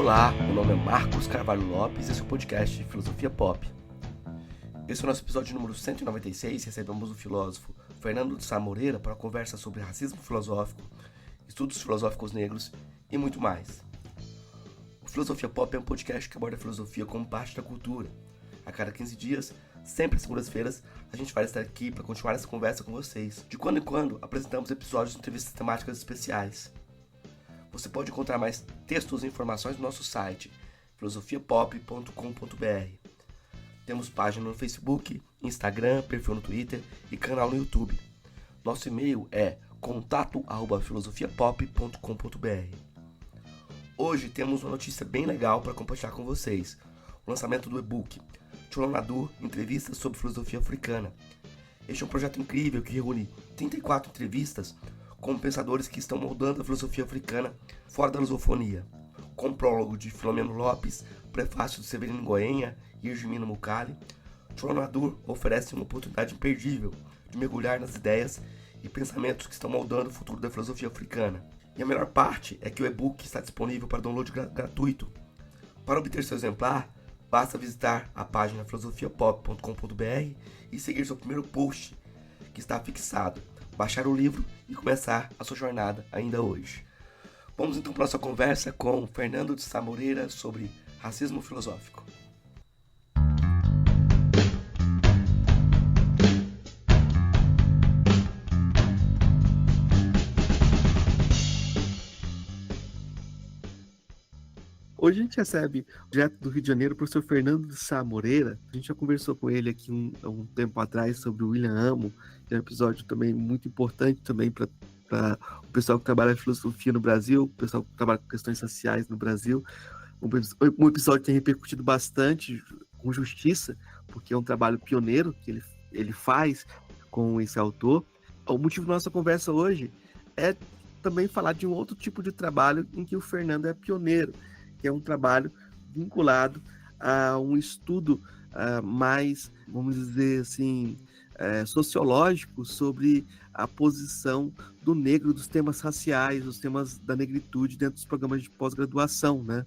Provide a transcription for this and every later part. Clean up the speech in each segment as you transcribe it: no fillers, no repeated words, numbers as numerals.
Olá, meu nome é Marcos Carvalho Lopes e esse é o podcast de Filosofia Pop. Esse é o nosso episódio número 196 e recebemos o filósofo Fernando de Sá Moreira para uma conversa sobre racismo filosófico, estudos filosóficos negros e muito mais. O Filosofia Pop é um podcast que aborda a filosofia como parte da cultura. A cada 15 dias, sempre às segundas-feiras, a gente vai estar aqui para continuar essa conversa com vocês. De quando em quando, apresentamos episódios de entrevistas temáticas especiais. Você pode encontrar mais textos e informações no nosso site, filosofiapop.com.br. Temos página no Facebook, Instagram, perfil no Twitter e canal no YouTube. Nosso e-mail é contato@filosofiapop.com.br. Hoje temos uma notícia bem legal para compartilhar com vocês. O lançamento do e-book Chola Nadur, Entrevistas sobre Filosofia Africana. Este é um projeto incrível que reúne 34 entrevistas com pensadores que estão moldando a filosofia africana fora da lusofonia. Com prólogo de Filomeno Lopes, prefácio de Severino Goenha e Irgimino Mucali, Chola Nadur oferece uma oportunidade imperdível de mergulhar nas ideias e pensamentos que estão moldando o futuro da filosofia africana. E a melhor parte é que o e-book está disponível para download gratuito. Para obter seu exemplar, basta visitar a página filosofiapop.com.br e seguir seu primeiro post, que está fixado, baixar o livro e começar a sua jornada ainda hoje. Vamos então para a nossa conversa com Fernando de Sá Moreira sobre racismo filosófico. Hoje a gente recebe, direto do Rio de Janeiro, o professor Fernando de Sá Moreira. A gente já conversou com ele aqui há um tempo atrás sobre o William Amo, que é um episódio também muito importante também para o pessoal que trabalha em filosofia no Brasil, o pessoal que trabalha com questões sociais no Brasil. Um episódio que tem repercutido bastante com justiça, porque é um trabalho pioneiro que ele faz com esse autor. O motivo da nossa conversa hoje é também falar de um outro tipo de trabalho em que o Fernando é pioneiro, que é um trabalho vinculado a um estudo mais, vamos dizer assim, sociológico sobre a posição do negro, dos temas raciais, dos temas da negritude dentro dos programas de pós-graduação, né?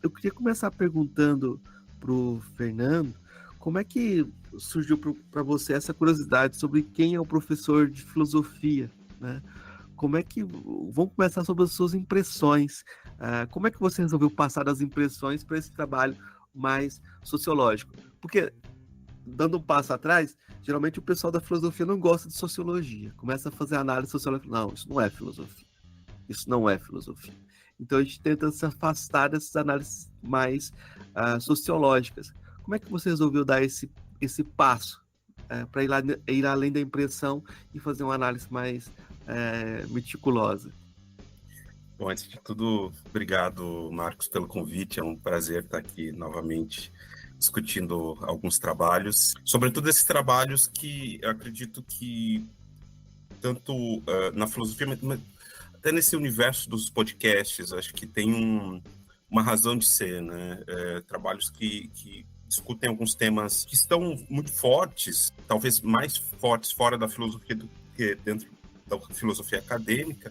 Eu queria começar perguntando para o Fernando como é que surgiu para você essa curiosidade sobre quem é o professor de filosofia, né? Como é que... Vamos começar sobre as suas impressões. Como é que você resolveu passar das impressões para esse trabalho mais sociológico? Porque, dando um passo atrás, geralmente o pessoal da filosofia não gosta de sociologia. Começa a fazer análise sociológica. Não, isso não é filosofia. Isso não é filosofia. Então a gente tenta se afastar dessas análises mais sociológicas. Como é que você resolveu dar esse passo para ir além da impressão e fazer uma análise mais meticulosa? Bom, antes de tudo, obrigado, Marcos, pelo convite. É um prazer estar aqui novamente discutindo alguns trabalhos, sobretudo esses trabalhos que eu acredito que tanto na filosofia, mas até nesse universo dos podcasts, acho que tem uma razão de ser, né? Trabalhos que discutem alguns temas que estão muito fortes, talvez mais fortes fora da filosofia do que dentro da filosofia acadêmica,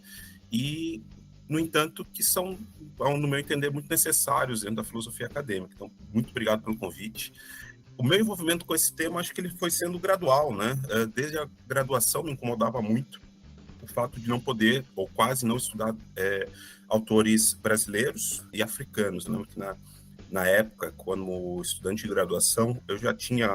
e, no entanto, que são, no meu entender, muito necessários dentro da filosofia acadêmica. Então, muito obrigado pelo convite. O meu envolvimento com esse tema, acho que ele foi sendo gradual, né? Desde a graduação me incomodava muito o fato de não poder, ou quase não estudar autores brasileiros e africanos, né? Porque na época, como estudante de graduação, eu já tinha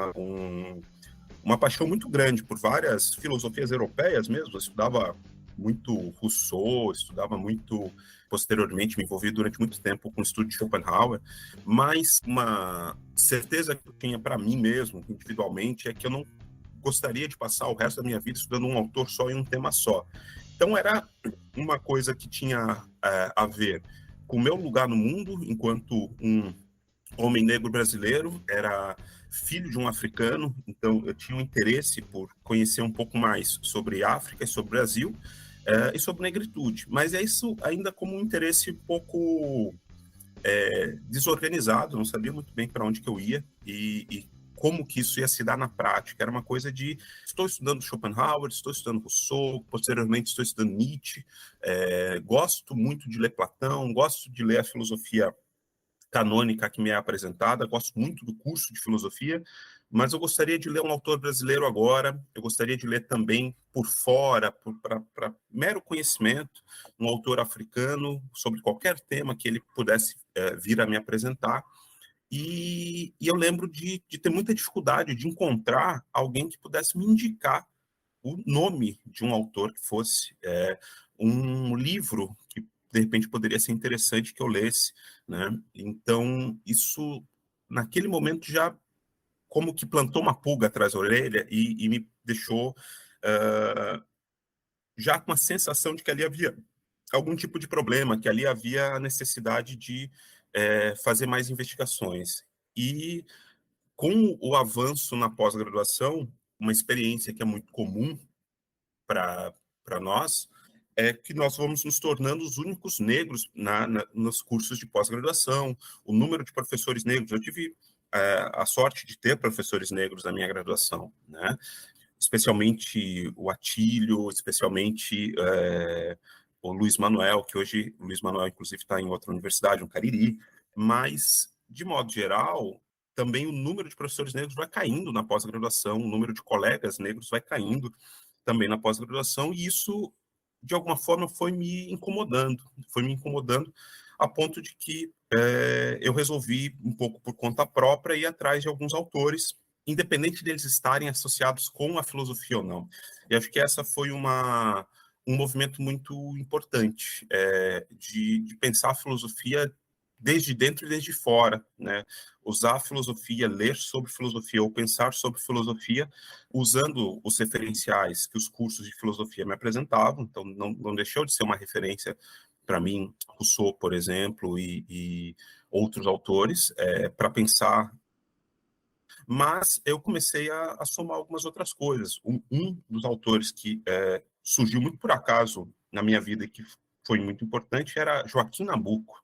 uma paixão muito grande por várias filosofias europeias mesmo. Eu estudava muito Rousseau, estudava muito, posteriormente, me envolvi durante muito tempo com o estudo de Schopenhauer, mas uma certeza que eu tinha para mim mesmo, individualmente, é que eu não gostaria de passar o resto da minha vida estudando um autor só em um tema só. Então era uma coisa que tinha a ver com o meu lugar no mundo enquanto um homem negro brasileiro, era filho de um africano, então eu tinha um interesse por conhecer um pouco mais sobre África e sobre o Brasil e sobre negritude, mas é isso ainda como um interesse um pouco desorganizado, não sabia muito bem para onde que eu ia, e como que isso ia se dar na prática. Era uma coisa de, estou estudando Schopenhauer, estou estudando Rousseau, posteriormente estou estudando Nietzsche, gosto muito de ler Platão, gosto de ler a filosofia canônica que me é apresentada, gosto muito do curso de filosofia, mas eu gostaria de ler um autor brasileiro agora, eu gostaria de ler também por fora, para mero conhecimento, um autor africano sobre qualquer tema que ele pudesse vir a me apresentar. E eu lembro de ter muita dificuldade de encontrar alguém que pudesse me indicar o nome de um autor que fosse um livro que, de repente, poderia ser interessante que eu lesse, né? Então, isso, naquele momento, já como que plantou uma pulga atrás da orelha e me deixou já com a sensação de que ali havia algum tipo de problema, que ali havia a necessidade de fazer mais investigações. E com o avanço na pós-graduação, uma experiência que é muito comum para nós, é que nós vamos nos tornando os únicos negros nos cursos de pós-graduação, o número de professores negros. Eu tive a sorte de ter professores negros na minha graduação, né? Especialmente o Atílio, especialmente o Luiz Manuel, que hoje o Luiz Manuel, inclusive, está em outra universidade, no Cariri, mas, de modo geral, também o número de professores negros vai caindo na pós-graduação, o número de colegas negros vai caindo também na pós-graduação, e isso, de alguma forma, foi me incomodando a ponto de que eu resolvi, um pouco por conta própria, ir atrás de alguns autores, independente deles estarem associados com a filosofia ou não. E acho que essa foi um movimento muito importante, de pensar a filosofia desde dentro e desde fora, né? Usar a filosofia, ler sobre filosofia ou pensar sobre filosofia, usando os referenciais que os cursos de filosofia me apresentavam. Então, não deixou de ser uma referência para mim, Rousseau, por exemplo, e outros autores, para pensar. Mas eu comecei a somar algumas outras coisas. Um dos autores que surgiu muito por acaso na minha vida e que foi muito importante era Joaquim Nabuco,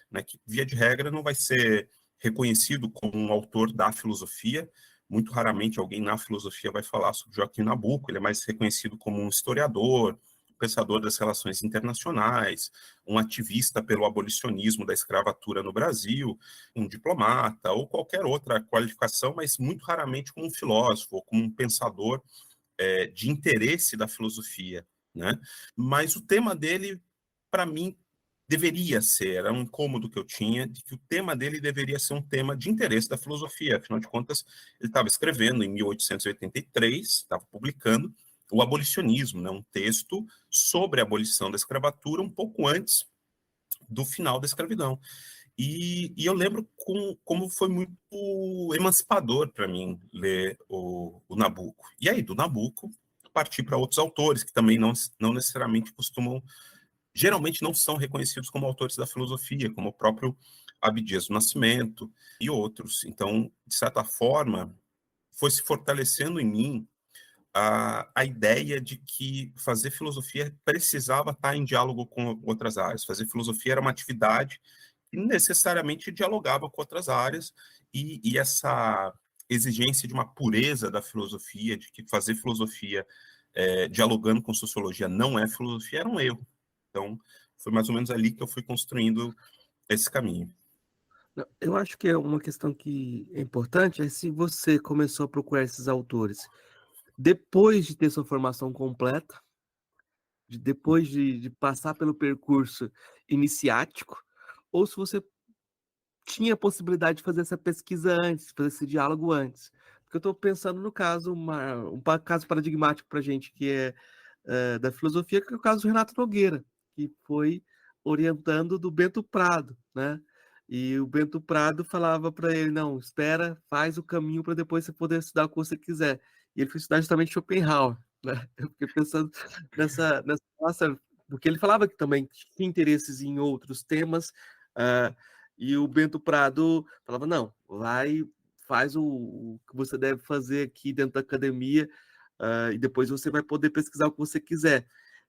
né, que, via de regra, não vai ser reconhecido como um autor da filosofia. Muito raramente alguém na filosofia vai falar sobre Joaquim Nabuco. Ele é mais reconhecido como um historiador, pensador das relações internacionais, um ativista pelo abolicionismo da escravatura no Brasil, um diplomata ou qualquer outra qualificação, mas muito raramente como um filósofo ou como um pensador de interesse da filosofia, né? Mas o tema dele, para mim, deveria ser, era um incômodo que eu tinha, de que o tema dele deveria ser um tema de interesse da filosofia. Afinal de contas, ele estava escrevendo em 1883, estava publicando o Abolicionismo, né, um texto sobre a abolição da escravatura um pouco antes do final da escravidão. E eu lembro como foi muito emancipador para mim ler o Nabuco. E aí, do Nabuco, partir para outros autores que também não necessariamente geralmente não são reconhecidos como autores da filosofia, como o próprio Abdias do Nascimento e outros. Então, de certa forma, foi se fortalecendo em mim a ideia de que fazer filosofia precisava estar em diálogo com outras áreas. Fazer filosofia era uma atividade que necessariamente dialogava com outras áreas, e essa exigência de uma pureza da filosofia, de que fazer filosofia dialogando com sociologia não é filosofia, era um erro. Então, foi mais ou menos ali que eu fui construindo esse caminho. Eu acho que é uma questão que é importante, é se você começou a procurar esses autores depois de ter sua formação completa, depois de passar pelo percurso iniciático, ou se você tinha a possibilidade de fazer essa pesquisa antes, fazer esse diálogo antes. Porque eu estou pensando no caso, um caso paradigmático para a gente, que é da filosofia, que é o caso do Renato Nogueira, que foi orientando do Bento Prado, né? E o Bento Prado falava para ele, não, espera, faz o caminho para depois você poder estudar o que você quiser. E ele foi estudar justamente Schopenhauer, né? Eu fiquei pensando nossa, porque ele falava que também tinha interesses em outros temas, e o Bento Prado falava, não, vai, faz o que você deve fazer aqui dentro da academia, e depois você vai poder pesquisar o que você quiser.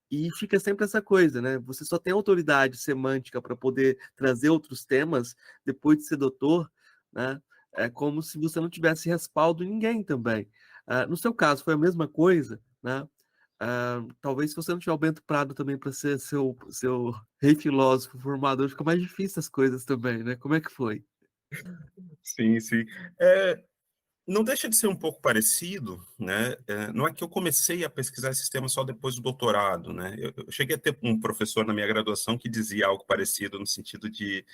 E fica sempre essa coisa, né? Você só tem autoridade semântica para poder trazer outros temas depois de ser doutor, né? é como se você não tivesse respaldo em ninguém também. No seu caso, foi a mesma coisa, né? Talvez se você não tiver o Bento Prado também para ser seu rei filósofo formador, fica mais difícil as coisas também, né? Como é que foi? Sim, sim. É, não deixa de ser um pouco parecido, né? Não é que eu comecei a pesquisar esse tema só depois do doutorado, né? Eu cheguei a ter um professor na minha graduação que dizia algo parecido no sentido de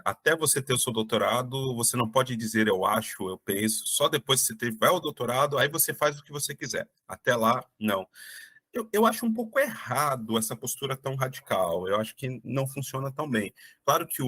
até você ter o seu doutorado, você não pode dizer eu acho, eu penso, só depois que você tiver o doutorado, aí você faz o que você quiser. Até lá, não. Eu acho um pouco errado essa postura tão radical. Eu acho que não funciona tão bem. Claro que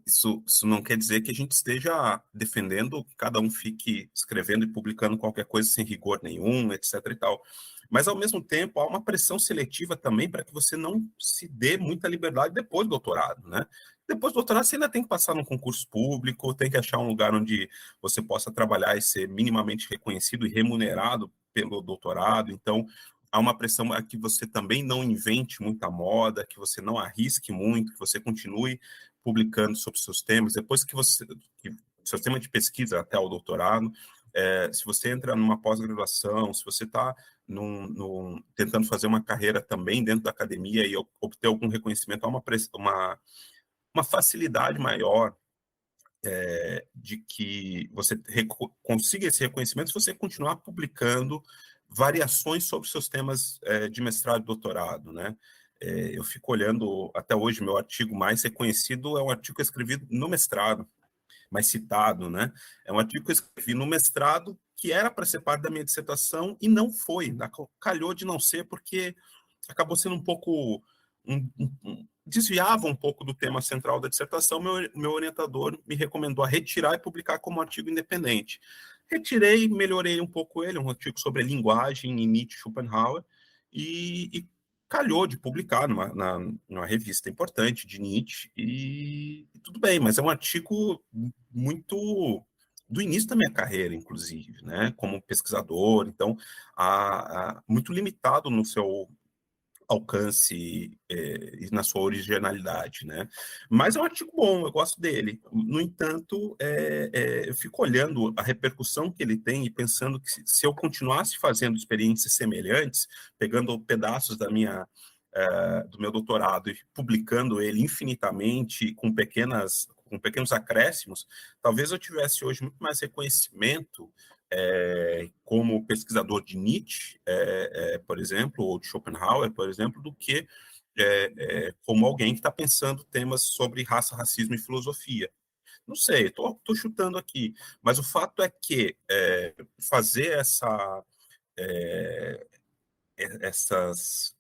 isso não quer dizer que a gente esteja defendendo que cada um fique escrevendo e publicando qualquer coisa sem rigor nenhum, etc. e tal. Mas, ao mesmo tempo, há uma pressão seletiva também para que você não se dê muita liberdade depois do doutorado, né? Depois do doutorado, você ainda tem que passar num concurso público, tem que achar um lugar onde você possa trabalhar e ser minimamente reconhecido e remunerado pelo doutorado. Então, há uma pressão a que você também não invente muita moda, que você não arrisque muito, que você continue publicando sobre seus temas, depois que seu tema de pesquisa até o doutorado, se você entra numa pós-graduação, se você está tentando fazer uma carreira também dentro da academia e obter algum reconhecimento, há uma facilidade maior de que você consiga esse reconhecimento se você continuar publicando variações sobre seus temas de mestrado e doutorado, né? Eu fico olhando, até hoje, meu artigo mais reconhecido é um artigo que eu escrevi no mestrado, mais citado, né? É um artigo que eu escrevi no mestrado que era para ser parte da minha dissertação e não foi, calhou de não ser porque acabou sendo um pouco desviava um pouco do tema central da dissertação. Meu orientador me recomendou a retirar e publicar como artigo independente. Retirei, melhorei um pouco ele, um artigo sobre a linguagem em Nietzsche e Schopenhauer, e calhou de publicar numa revista importante de Nietzsche, e tudo bem, mas é um artigo muito do início da minha carreira, inclusive, né, como pesquisador, então, muito limitado no seu alcance e na sua originalidade, né? Mas é um artigo bom, eu gosto dele. No entanto, eu fico olhando a repercussão que ele tem e pensando que se eu continuasse fazendo experiências semelhantes, pegando pedaços do meu doutorado e publicando ele infinitamente com pequenos acréscimos, talvez eu tivesse hoje muito mais reconhecimento como pesquisador de Nietzsche, por exemplo, ou de Schopenhauer, por exemplo, do que como alguém que está pensando temas sobre raça, racismo e filosofia. Não sei, estou chutando aqui, mas o fato é que fazer essas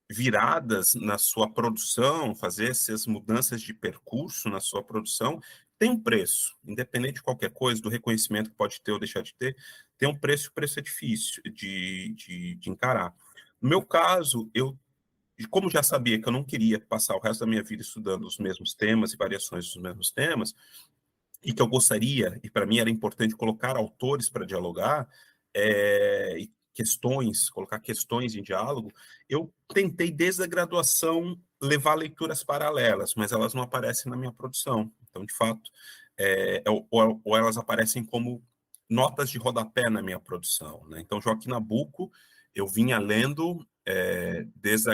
viradas na sua produção, fazer essas mudanças de percurso na sua produção, tem um preço, independente de qualquer coisa, do reconhecimento que pode ter ou deixar de ter, tem um preço, e o preço é difícil de encarar. No meu caso, como já sabia que eu não queria passar o resto da minha vida estudando os mesmos temas e variações dos mesmos temas, e que eu gostaria, e para mim era importante colocar autores para dialogar, e colocar questões em diálogo, eu tentei desde a graduação levar leituras paralelas, mas elas não aparecem na minha produção. Então, de fato, ou elas aparecem como notas de rodapé na minha produção, né? Então, Joaquim Nabuco, eu vinha lendo desde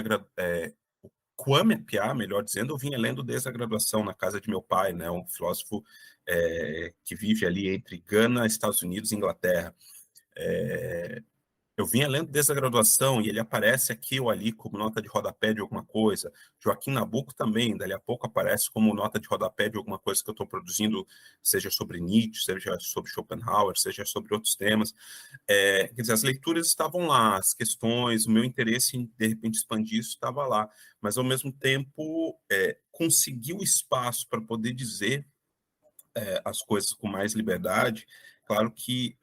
Kwame Piá, melhor dizendo, eu vinha lendo desde a graduação na casa de meu pai, né, um filósofo que vive ali entre Gana, Estados Unidos e Inglaterra. Eu vinha lendo desde a graduação e ele aparece aqui ou ali como nota de rodapé de alguma coisa. Joaquim Nabuco também, dali a pouco aparece como nota de rodapé de alguma coisa que eu estou produzindo, seja sobre Nietzsche, seja sobre Schopenhauer, seja sobre outros temas. Quer dizer, as leituras estavam lá, as questões, o meu interesse em, de repente, expandir isso estava lá, mas, ao mesmo tempo, conseguir o espaço para poder dizer as coisas com mais liberdade. Claro que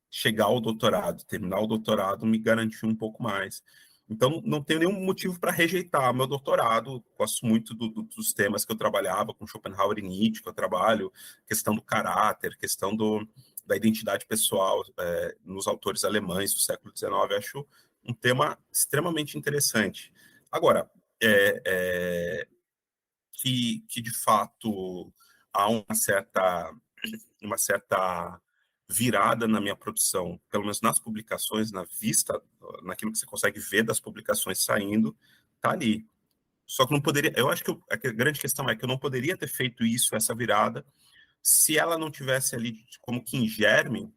chegar ao doutorado, terminar o doutorado, me garantiu um pouco mais. Então, não tenho nenhum motivo para rejeitar meu doutorado. Gosto muito dos temas que eu trabalhava com Schopenhauer e Nietzsche, que eu trabalho, questão do caráter, questão da identidade pessoal nos autores alemães do século XIX. Acho um tema extremamente interessante. Agora, que de fato há uma certa virada na minha produção, pelo menos nas publicações, naquilo que você consegue ver das publicações saindo, tá ali. Só que não poderia, eu acho que a grande questão é que eu não poderia ter feito essa virada, se ela não tivesse ali como que em germe,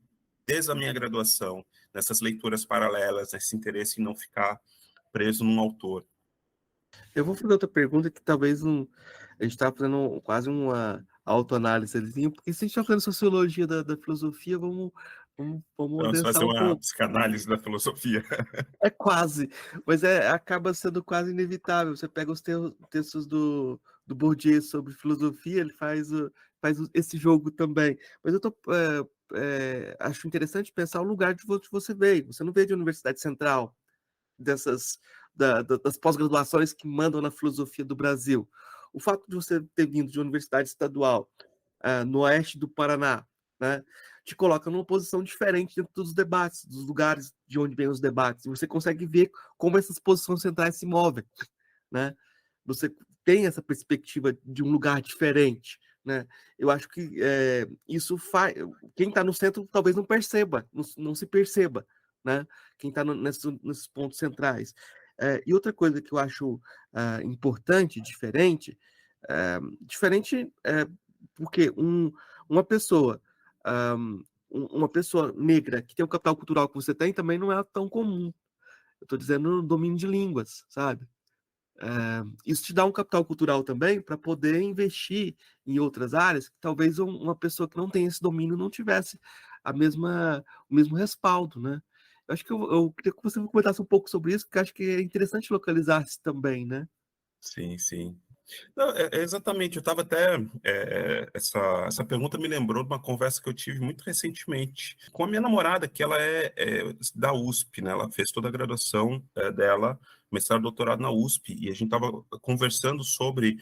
desde a minha graduação, nessas leituras paralelas, nesse interesse em não ficar preso num autor. Eu vou fazer outra pergunta que talvez a gente está fazendo quase uma autoanálise ali, porque se a gente está fazendo sociologia da filosofia, vamos Vamos adensar fazer um uma pouco. psicanálise da filosofia. É quase, mas acaba sendo quase inevitável. Você pega os textos do Bourdieu sobre filosofia, ele faz esse jogo também. Mas eu acho interessante pensar o lugar de onde você veio. Você não veio de Universidade Central, das pós-graduações que mandam na filosofia do Brasil. O fato de você ter vindo de uma universidade estadual no oeste do Paraná, né, te coloca numa posição diferente dentro dos debates, dos lugares de onde vêm os debates. E você consegue ver como essas posições centrais se movem, né? Você tem essa perspectiva de um lugar diferente, né? Eu acho que isso faz. Quem está no centro talvez não perceba, não se perceba, né? Quem está nesses pontos centrais. E outra coisa que eu acho importante, diferente porque uma pessoa uma pessoa negra que tem o capital cultural que você tem também não é tão comum. Eu estou dizendo no domínio de línguas, sabe? Isso te dá um capital cultural também para poder investir em outras áreas que talvez uma pessoa que não tem esse domínio não tivesse o mesmo respaldo, né? Eu acho que eu queria que você comentasse um pouco sobre isso, porque acho que é interessante localizar-se também, né? Sim, sim. Não, exatamente, eu estava até. Essa pergunta me lembrou de uma conversa que eu tive muito recentemente com a minha namorada, que ela é da USP, né? Ela fez toda a graduação dela, mestrado e doutorado na USP, e a gente estava conversando sobre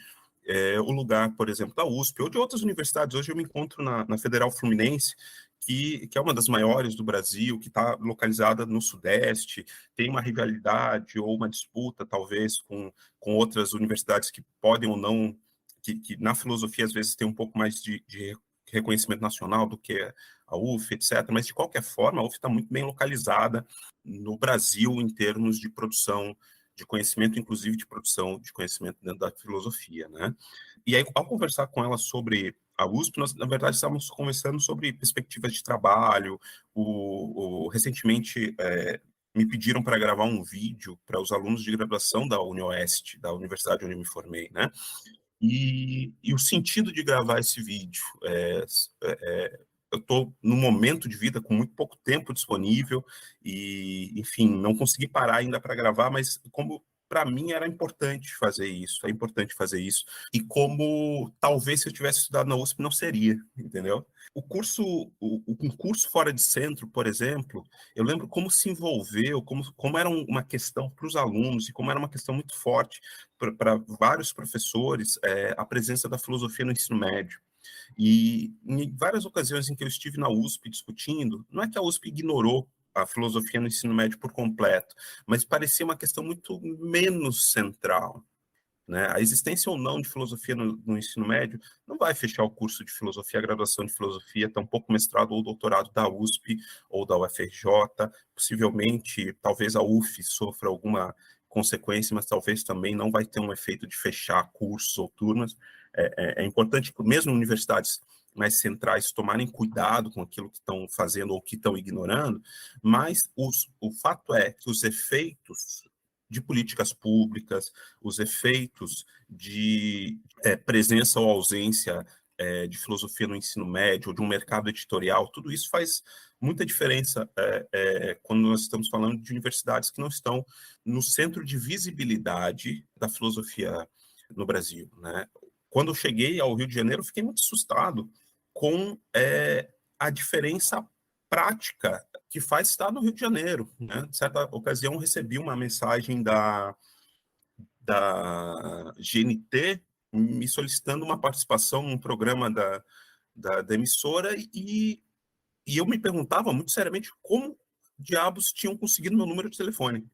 o lugar, por exemplo, da USP ou de outras universidades. Hoje eu me encontro na Federal Fluminense, que é uma das maiores do Brasil, que está localizada no Sudeste, tem uma rivalidade ou uma disputa, talvez, com outras universidades que podem ou não, que na filosofia às vezes tem um pouco mais de reconhecimento nacional do que a UF, etc. Mas, de qualquer forma, a UF está muito bem localizada no Brasil em termos de produção de conhecimento, inclusive de produção de conhecimento dentro da filosofia, né? E aí, ao conversar com ela sobre a USP, nós, na verdade, estávamos conversando sobre perspectivas de trabalho. Recentemente, me pediram para gravar um vídeo para os alunos de graduação da UniOeste, da universidade onde eu me formei, né? E o sentido de gravar esse vídeo eu estou num momento de vida com muito pouco tempo disponível e, enfim, não consegui parar ainda para gravar, mas como para mim era importante fazer isso, é importante fazer isso, e como talvez se eu tivesse estudado na USP não seria, entendeu? Um curso fora de centro, por exemplo, eu lembro como se envolveu, como era uma questão para os alunos e como era uma questão muito forte para vários professores a presença da filosofia no ensino médio. E em várias ocasiões em que eu estive na USP discutindo, não é que a USP ignorou a filosofia no ensino médio por completo, mas parecia uma questão muito menos central, né? A existência ou não de filosofia no ensino médio não vai fechar o curso de filosofia, a graduação de filosofia, tampouco mestrado ou doutorado da USP ou da UFRJ. Possivelmente, talvez a UF sofra alguma consequência, mas talvez também não vai ter um efeito de fechar cursos ou turmas. É importante, mesmo universidades mais centrais, tomarem cuidado com aquilo que estão fazendo ou que estão ignorando, mas o fato é que os efeitos de políticas públicas, os efeitos de presença ou ausência de filosofia no ensino médio, ou de um mercado editorial, tudo isso faz muita diferença quando nós estamos falando de universidades que não estão no centro de visibilidade da filosofia no Brasil, né? Quando eu cheguei ao Rio de Janeiro, eu fiquei muito assustado com a diferença prática que faz estar no Rio de Janeiro, né? Em certa ocasião, eu recebi uma mensagem da GNT me solicitando uma participação num programa da emissora e eu me perguntava muito seriamente como diabos tinham conseguido meu número de telefone.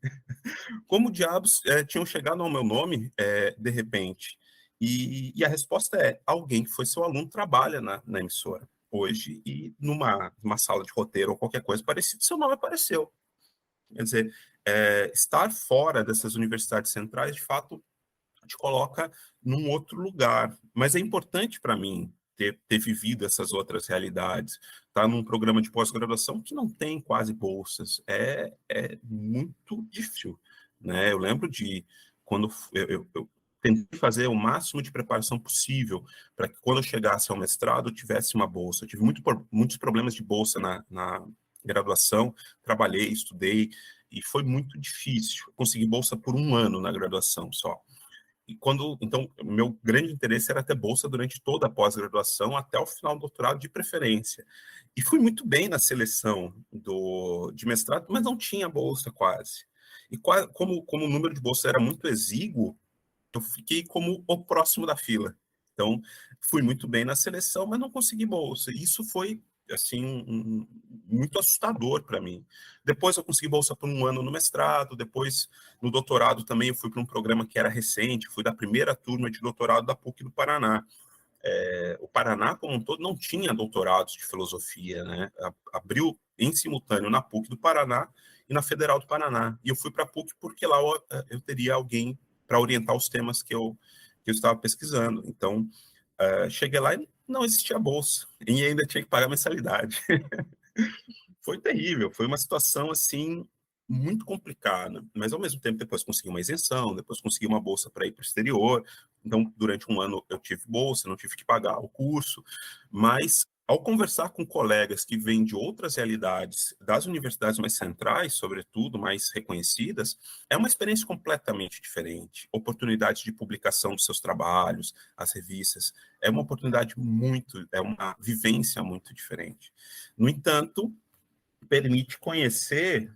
Como diabos tinham chegado ao meu nome de repente. E a resposta é: alguém que foi seu aluno trabalha na emissora hoje e numa sala de roteiro ou qualquer coisa parecida, seu nome apareceu. Quer dizer, estar fora dessas universidades centrais, de fato, te coloca num outro lugar. Mas é importante para mim ter vivido essas outras realidades. Estar num programa de pós-graduação que não tem quase bolsas. É muito difícil. Né? Eu lembro de quando eu tentei fazer o máximo de preparação possível para que quando eu chegasse ao mestrado eu tivesse uma bolsa. Eu tive muitos problemas de bolsa na graduação, trabalhei, estudei, e foi muito difícil. Consegui bolsa por 1 ano na graduação só. Então, meu grande interesse era ter bolsa durante toda a pós-graduação, até o final do doutorado, de preferência. E fui muito bem na seleção de mestrado, mas não tinha bolsa quase. E como o número de bolsas era muito exíguo, eu fiquei como o próximo da fila. Então, fui muito bem na seleção, mas não consegui bolsa. E isso foi assim muito assustador para mim. Depois eu consegui bolsa por 1 ano no mestrado, depois no doutorado também eu fui para um programa que era recente, fui da primeira turma de doutorado da PUC do Paraná. O Paraná, como um todo, não tinha doutorados de filosofia, né? Abriu em simultâneo na PUC do Paraná e na Federal do Paraná. E eu fui para a PUC porque lá eu teria alguém para orientar os temas que eu estava pesquisando. Então, cheguei lá e não existia bolsa. E ainda tinha que pagar mensalidade. Foi terrível. Foi uma situação, assim, muito complicada. Mas, ao mesmo tempo, depois consegui uma isenção, depois consegui uma bolsa para ir para o exterior. Então, durante 1 ano, eu tive bolsa, não tive que pagar o curso. Mas, ao conversar com colegas que vêm de outras realidades, das universidades mais centrais, sobretudo, mais reconhecidas, é uma experiência completamente diferente. Oportunidade de publicação dos seus trabalhos, as revistas, é uma é uma vivência muito diferente. No entanto, permite conhecer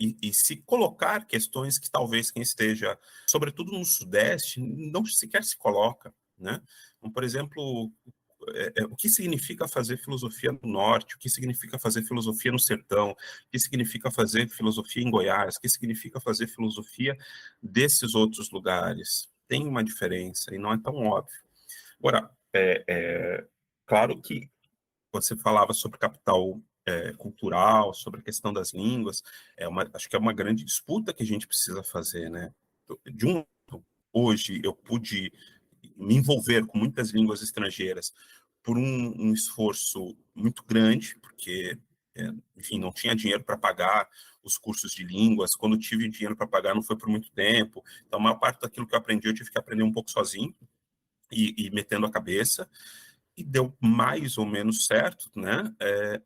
e se colocar questões que talvez quem esteja, sobretudo no Sudeste, não sequer se coloca, né? Então, por exemplo, o que significa fazer filosofia no Norte, o que significa fazer filosofia no Sertão, o que significa fazer filosofia em Goiás, o que significa fazer filosofia desses outros lugares. Tem uma diferença e não é tão óbvio. Agora, claro que você falava sobre capital cultural, sobre a questão das línguas, acho que é uma grande disputa que a gente precisa fazer, né? Hoje eu pude me envolver com muitas línguas estrangeiras por um esforço muito grande, porque, enfim, não tinha dinheiro para pagar os cursos de línguas. Quando tive dinheiro para pagar, não foi por muito tempo. Então, a maior parte daquilo que eu aprendi, eu tive que aprender um pouco sozinho e metendo a cabeça. E deu mais ou menos certo, né?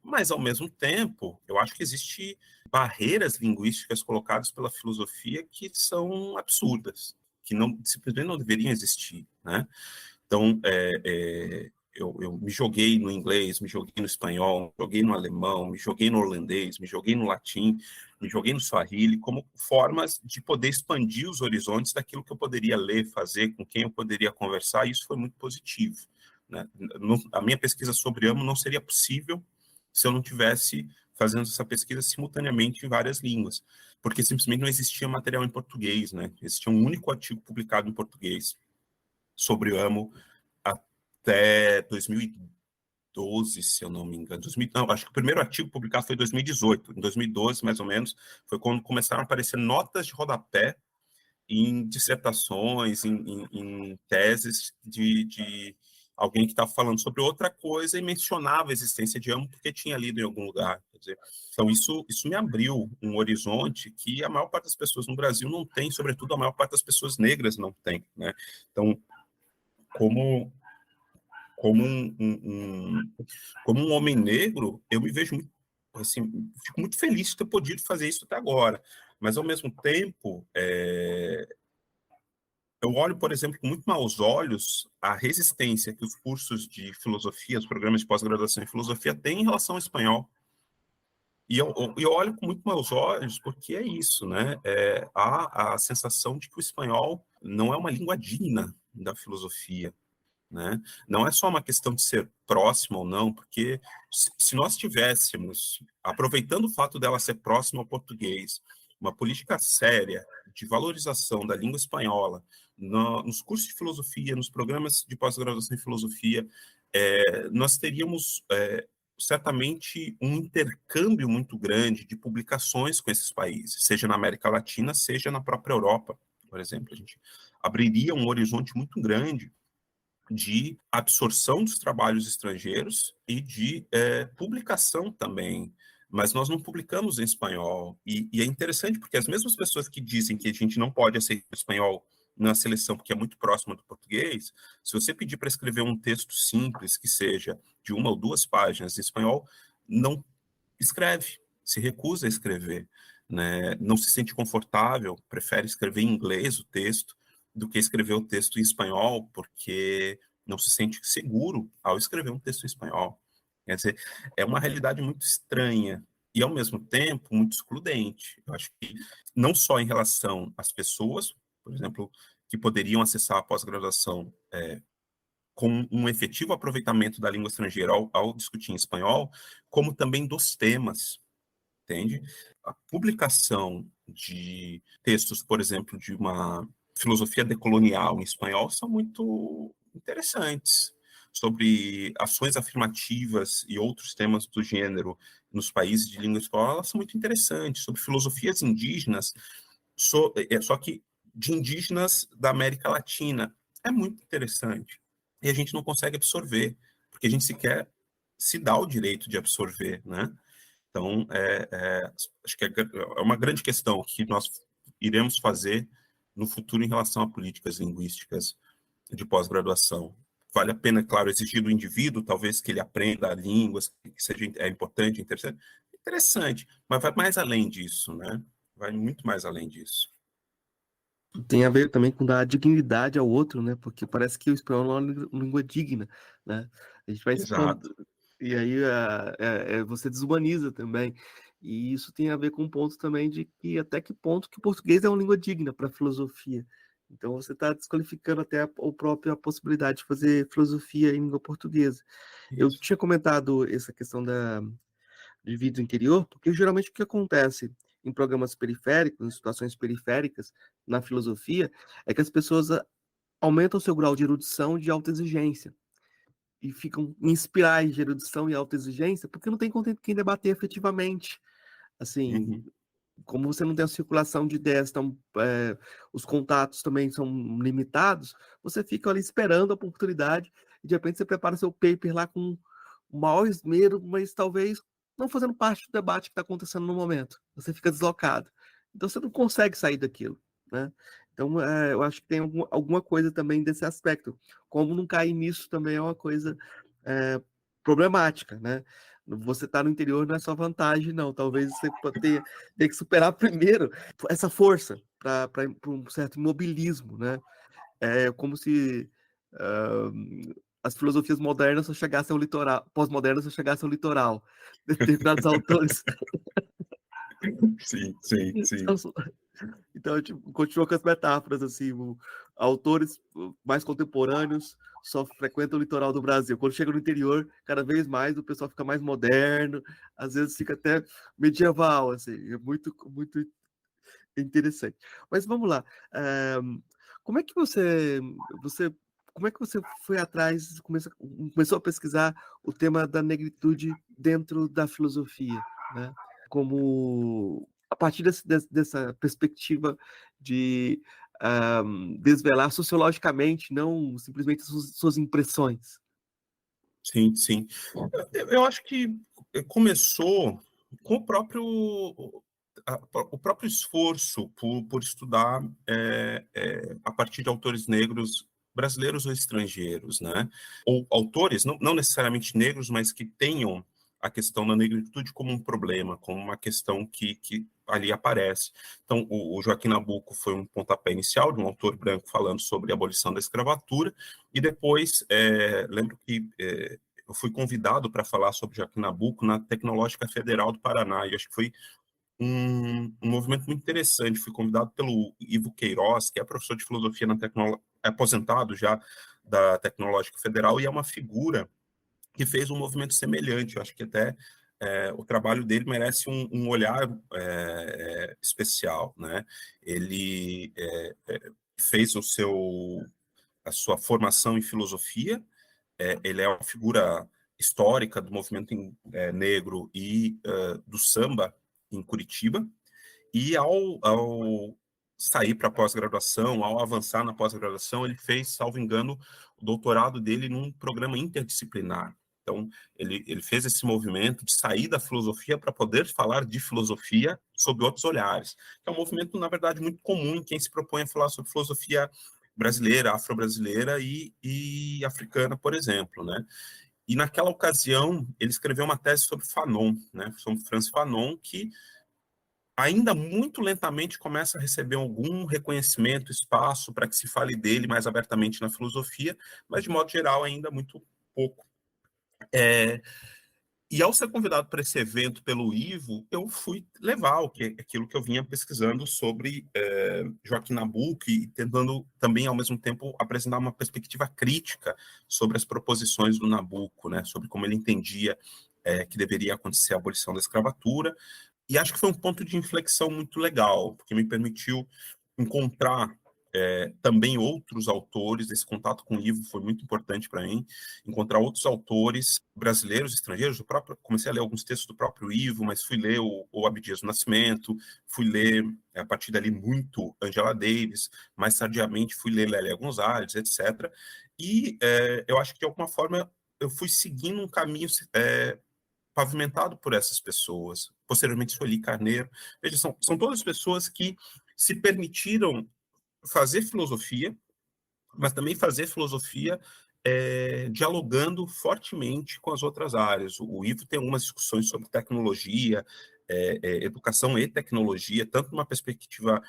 Mas, ao mesmo tempo, eu acho que existem barreiras linguísticas colocadas pela filosofia que são absurdas, que simplesmente não deveriam existir, né? Então, eu me joguei no inglês, me joguei no espanhol, me joguei no alemão, me joguei no holandês, me joguei no latim, me joguei no swahili, como formas de poder expandir os horizontes daquilo que eu poderia ler, fazer, com quem eu poderia conversar, e isso foi muito positivo. Né? A minha pesquisa sobre AMO não seria possível se eu não tivesse fazendo essa pesquisa simultaneamente em várias línguas, porque simplesmente não existia material em português, né? Existia um único artigo publicado em português sobre AMO até 2012, se eu não me engano. Não, acho que o primeiro artigo publicado foi em 2018. Em 2012, mais ou menos, foi quando começaram a aparecer notas de rodapé em dissertações, em teses de alguém que estava falando sobre outra coisa e mencionava a existência de AMO porque tinha lido em algum lugar. Quer dizer, então, isso me abriu um horizonte que a maior parte das pessoas no Brasil não tem, sobretudo a maior parte das pessoas negras não tem. Né? Então, como como um homem negro, eu me vejo muito, assim, fico muito feliz de ter podido fazer isso até agora. Mas, ao mesmo tempo, eu olho, por exemplo, com muito maus olhos a resistência que os cursos de filosofia, os programas de pós-graduação em filosofia têm em relação ao espanhol. E eu olho com muito maus olhos porque é isso, né? Há a sensação de que o espanhol não é uma língua digna da filosofia. Né? Não é só uma questão de ser próximo ou não, porque se nós tivéssemos, aproveitando o fato dela ser próxima ao português, uma política séria de valorização da língua espanhola nos cursos de filosofia, nos programas de pós-graduação em filosofia, nós teríamos certamente um intercâmbio muito grande de publicações com esses países, seja na América Latina, seja na própria Europa, por exemplo. A gente abriria um horizonte muito grande de absorção dos trabalhos estrangeiros e de publicação também. Mas nós não publicamos em espanhol. E é interessante porque as mesmas pessoas que dizem que a gente não pode aceitar o espanhol na seleção porque é muito próxima do português, se você pedir para escrever um texto simples, que seja de 1 ou 2 páginas em espanhol, não escreve, se recusa a escrever, né? Não se sente confortável, prefere escrever em inglês o texto do que escrever o texto em espanhol, porque não se sente seguro ao escrever um texto em espanhol. Quer dizer, é uma realidade muito estranha e, ao mesmo tempo, muito excludente. Eu acho que não só em relação às pessoas, por exemplo, que poderiam acessar a pós-graduação com um efetivo aproveitamento da língua estrangeira ao discutir em espanhol, como também dos temas, entende? A publicação de textos, por exemplo, de uma filosofia decolonial em espanhol são muito interessantes, sobre ações afirmativas e outros temas do gênero nos países de língua espanhola são muito interessantes, sobre filosofias indígenas, só que de indígenas da América Latina. É muito interessante. E a gente não consegue absorver, porque a gente sequer se dá o direito de absorver, né? Então, acho que é uma grande questão que nós iremos fazer no futuro em relação a políticas linguísticas de pós-graduação. Vale a pena, claro, exigir do indivíduo, talvez que ele aprenda línguas, que seja importante, interessante, mas vai mais além disso, né? Vai muito mais além disso. Tem a ver também com dar dignidade ao outro, né? Porque parece que o espanhol não é uma língua digna, né? A gente vai Exato. expandir, e aí você desumaniza também. E isso tem a ver com o ponto também de que até que ponto que o português é uma língua digna para a filosofia. Então você está desqualificando até a própria possibilidade de fazer filosofia em língua portuguesa. Eu Isso. tinha comentado essa questão de vida interior, porque geralmente o que acontece em programas periféricos, em situações periféricas, na filosofia, é que as pessoas aumentam o seu grau de erudição e de autoexigência. E ficam em espirais de erudição e autoexigência, porque não tem com quem debater efetivamente. Assim, Uhum. como você não tem a circulação de ideias, então, os contatos também são limitados, você fica ali esperando a oportunidade, e de repente você prepara seu paper lá com o maior esmero, mas talvez não fazendo parte do debate que está acontecendo no momento. Você fica deslocado. Então você não consegue sair daquilo, né? Então, eu acho que tem alguma coisa também desse aspecto. Como não cair nisso também é uma coisa problemática, né? Você tá no interior não é só vantagem, não. Talvez você tenha que superar primeiro essa força para um certo imobilismo, né? É como se as filosofias modernas só chegassem ao litoral, pós-modernas só chegassem ao litoral. Determinados autores. Sim, sim, sim. Então, tipo, continua com as metáforas, assim, autores mais contemporâneos só frequentam o litoral do Brasil. Quando chega no interior, cada vez mais o pessoal fica mais moderno, às vezes fica até medieval, assim, é muito, muito interessante. Mas vamos lá, como é que como é que você foi atrás, começou a pesquisar o tema da negritude dentro da filosofia, né? Como a partir dessa perspectiva de desvelar sociologicamente, não simplesmente suas impressões. Sim, sim. Eu acho que começou com o próprio esforço por estudar a partir de autores negros brasileiros ou estrangeiros, né? Ou autores, não necessariamente negros, mas que tenham a questão da negritude como um problema, como uma questão que ali aparece. Então, o Joaquim Nabuco foi um pontapé inicial de um autor branco falando sobre a abolição da escravatura, e depois, lembro que eu fui convidado para falar sobre Joaquim Nabuco na Tecnológica Federal do Paraná, e acho que foi um movimento muito interessante. Fui convidado pelo Ivo Queiroz, que é professor de filosofia aposentado já da Tecnológica Federal, e é uma figura que fez um movimento semelhante. Eu acho que até o trabalho dele merece um olhar especial, né? Ele fez a sua formação em filosofia, ele é uma figura histórica do movimento negro e do samba em Curitiba, e ao sair para a pós-graduação, ao avançar na pós-graduação, ele fez, salvo engano, o doutorado dele num programa interdisciplinar. Então, ele fez esse movimento de sair da filosofia para poder falar de filosofia sob outros olhares. É um movimento, na verdade, muito comum em quem se propõe a falar sobre filosofia brasileira, afro-brasileira e africana, por exemplo, né? E naquela ocasião, ele escreveu uma tese sobre Fanon, né? Sobre Franz Fanon, que ainda muito lentamente começa a receber algum reconhecimento, espaço para que se fale dele mais abertamente na filosofia, mas de modo geral ainda muito pouco. E ao ser convidado para esse evento pelo Ivo, eu fui levar aquilo que eu vinha pesquisando sobre Joaquim Nabuco e tentando também, ao mesmo tempo, apresentar uma perspectiva crítica sobre as proposições do Nabuco, né, sobre como ele entendia que deveria acontecer a abolição da escravatura. E acho que foi um ponto de inflexão muito legal, porque me permitiu encontrar também outros autores. Esse contato com o Ivo foi muito importante para mim, encontrar outros autores brasileiros, estrangeiros. Comecei a ler alguns textos do próprio Ivo, mas fui ler o Abdias do Nascimento, fui ler, a partir dali, muito Angela Davis, mais tardiamente fui ler Lélia Gonzalez, etc. E eu acho que, de alguma forma, eu fui seguindo um caminho pavimentado por essas pessoas. Posteriormente, Sueli Carneiro. Veja, são todas pessoas que se permitiram fazer filosofia, mas também fazer filosofia dialogando fortemente com as outras áreas. O Ivo tem algumas discussões sobre tecnologia, educação e tecnologia, tanto numa perspectiva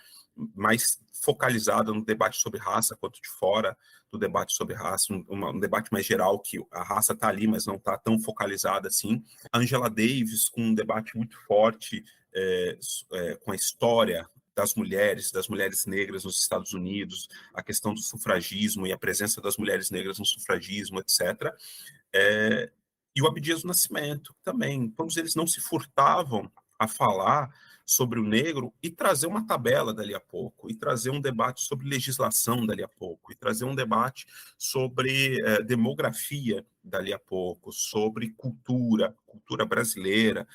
mais focalizada no debate sobre raça, quanto de fora do debate sobre raça, um debate mais geral, que a raça está ali, mas não está tão focalizada assim. A Angela Davis, com um debate muito forte com a história das mulheres negras nos Estados Unidos, a questão do sufragismo e a presença das mulheres negras no sufragismo, etc. E o Abdias do Nascimento também. Todos eles não se furtavam a falar sobre o negro e trazer uma tabela dali a pouco, e trazer um debate sobre legislação dali a pouco, e trazer um debate sobre demografia dali a pouco, sobre cultura brasileira,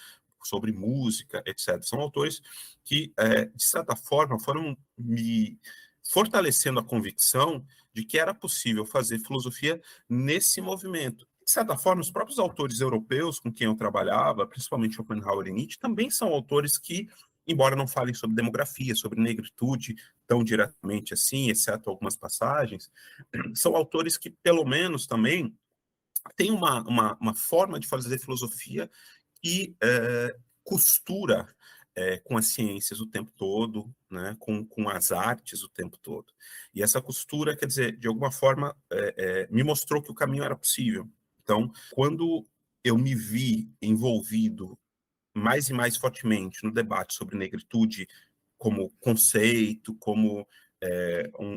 sobre música, etc. São autores que, de certa forma, foram me fortalecendo a convicção de que era possível fazer filosofia nesse movimento. De certa forma, os próprios autores europeus com quem eu trabalhava, principalmente Schopenhauer e Nietzsche, também são autores que, embora não falem sobre demografia, sobre negritude tão diretamente assim, exceto algumas passagens, são autores que, pelo menos, também têm uma forma de fazer filosofia que costura com as ciências o tempo todo, né, com as artes o tempo todo. E essa costura, quer dizer, de alguma forma, me mostrou que o caminho era possível. Então, quando eu me vi envolvido mais e mais fortemente no debate sobre negritude como conceito, como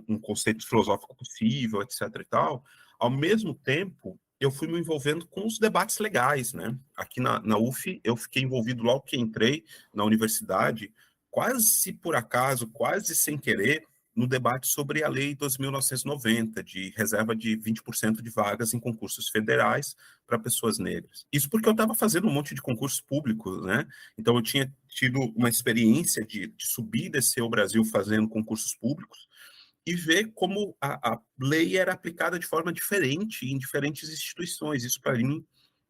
um conceito filosófico possível, etc. e tal, ao mesmo tempo, eu fui me envolvendo com os debates legais, né? Aqui na UF, eu fiquei envolvido logo que entrei na universidade, quase por acaso, quase sem querer, no debate sobre a Lei 2.990, de reserva de 20% de vagas em concursos federais para pessoas negras. Isso porque eu estava fazendo um monte de concursos públicos, né? Então, eu tinha tido uma experiência de subir e descer o Brasil fazendo concursos públicos e ver como a lei era aplicada de forma diferente em diferentes instituições. Isso, para mim,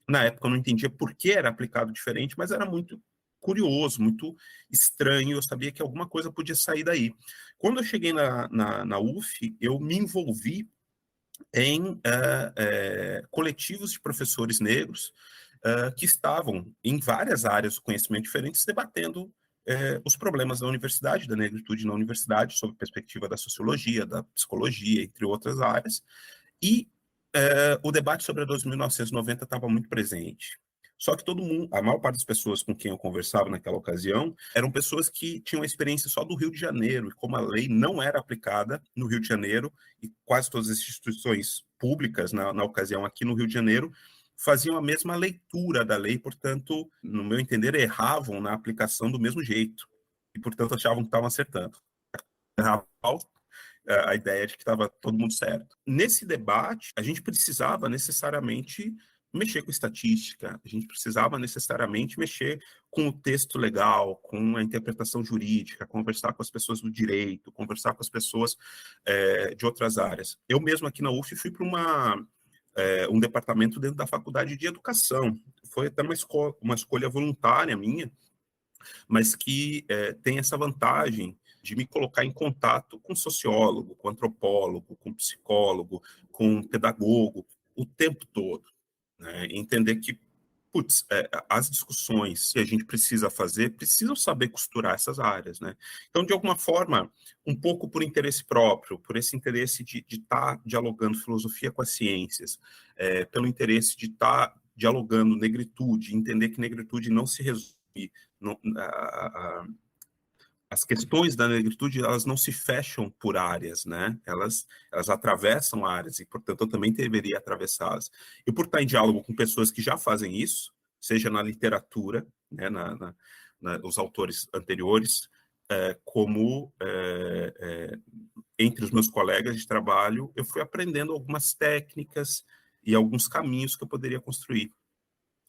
na época, eu não entendia por que era aplicado diferente, mas era muito curioso, muito estranho. Eu sabia que alguma coisa podia sair daí. Quando eu cheguei na UF, eu me envolvi em coletivos de professores negros que estavam em várias áreas do conhecimento diferentes, debatendo os problemas da universidade, da negritude na universidade, sob a perspectiva da sociologia, da psicologia, entre outras áreas. E o debate sobre a 2.990 estava muito presente. Só que todo mundo, a maior parte das pessoas com quem eu conversava naquela ocasião, eram pessoas que tinham a experiência só do Rio de Janeiro, e como a lei não era aplicada no Rio de Janeiro, e quase todas as instituições públicas na ocasião aqui no Rio de Janeiro faziam a mesma leitura da lei, portanto, no meu entender, erravam na aplicação do mesmo jeito. E, portanto, achavam que estavam acertando. Erravam a ideia de que estava todo mundo certo. Nesse debate, a gente precisava necessariamente mexer com estatística, a gente precisava necessariamente mexer com o texto legal, com a interpretação jurídica, conversar com as pessoas do direito, conversar com as pessoas de outras áreas. Eu mesmo aqui na UF fui para um departamento dentro da faculdade de educação. Foi até uma escolha voluntária minha, mas que tem essa vantagem de me colocar em contato com sociólogo, com antropólogo, com psicólogo, com pedagogo, o tempo todo. Né? Entender que, putz, as discussões que a gente precisa fazer, precisam saber costurar essas áreas. Né? Então, de alguma forma, um pouco por interesse próprio, por esse interesse de estar dialogando filosofia com as ciências, pelo interesse de estar dialogando negritude, entender que negritude não se resume as questões da negritude, elas não se fecham por áreas, né? Elas atravessam áreas e, portanto, eu também deveria atravessá-las. E por estar em diálogo com pessoas que já fazem isso, seja na literatura, né, os autores anteriores, como entre os meus colegas de trabalho, eu fui aprendendo algumas técnicas e alguns caminhos que eu poderia construir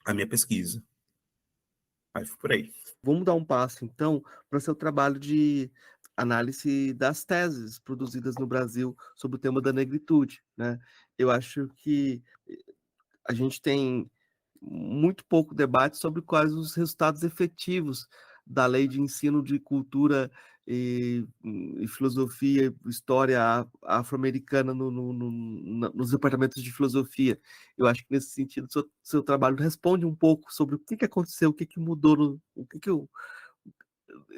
a minha pesquisa. Aí foi por aí. Vamos dar um passo, então, para o seu trabalho de análise das teses produzidas no Brasil sobre o tema da negritude, né? Eu acho que a gente tem muito pouco debate sobre quais os resultados efetivos da lei de ensino de cultura e filosofia, história afro-americana nos departamentos de filosofia. Eu acho que nesse sentido seu trabalho responde um pouco sobre o que aconteceu, o que mudou,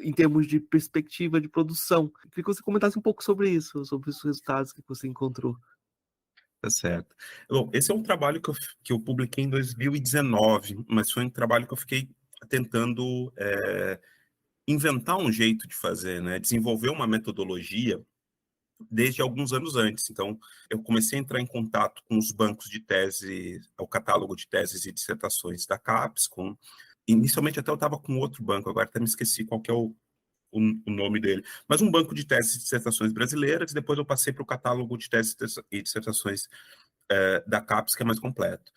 em termos de perspectiva de produção. Eu queria que você comentasse um pouco sobre isso, sobre os resultados que você encontrou. Tá certo. Bom, esse é um trabalho que eu publiquei em 2019, mas foi um trabalho que eu fiquei tentando inventar um jeito de fazer, né? Desenvolver uma metodologia desde alguns anos antes. Então, eu comecei a entrar em contato com os bancos de tese, o catálogo de teses e dissertações da CAPES. Inicialmente, até eu estava com outro banco, agora até me esqueci qual que é o nome dele, mas um banco de teses e dissertações brasileiras, e depois eu passei para o catálogo de teses e dissertações da CAPES, que é mais completo.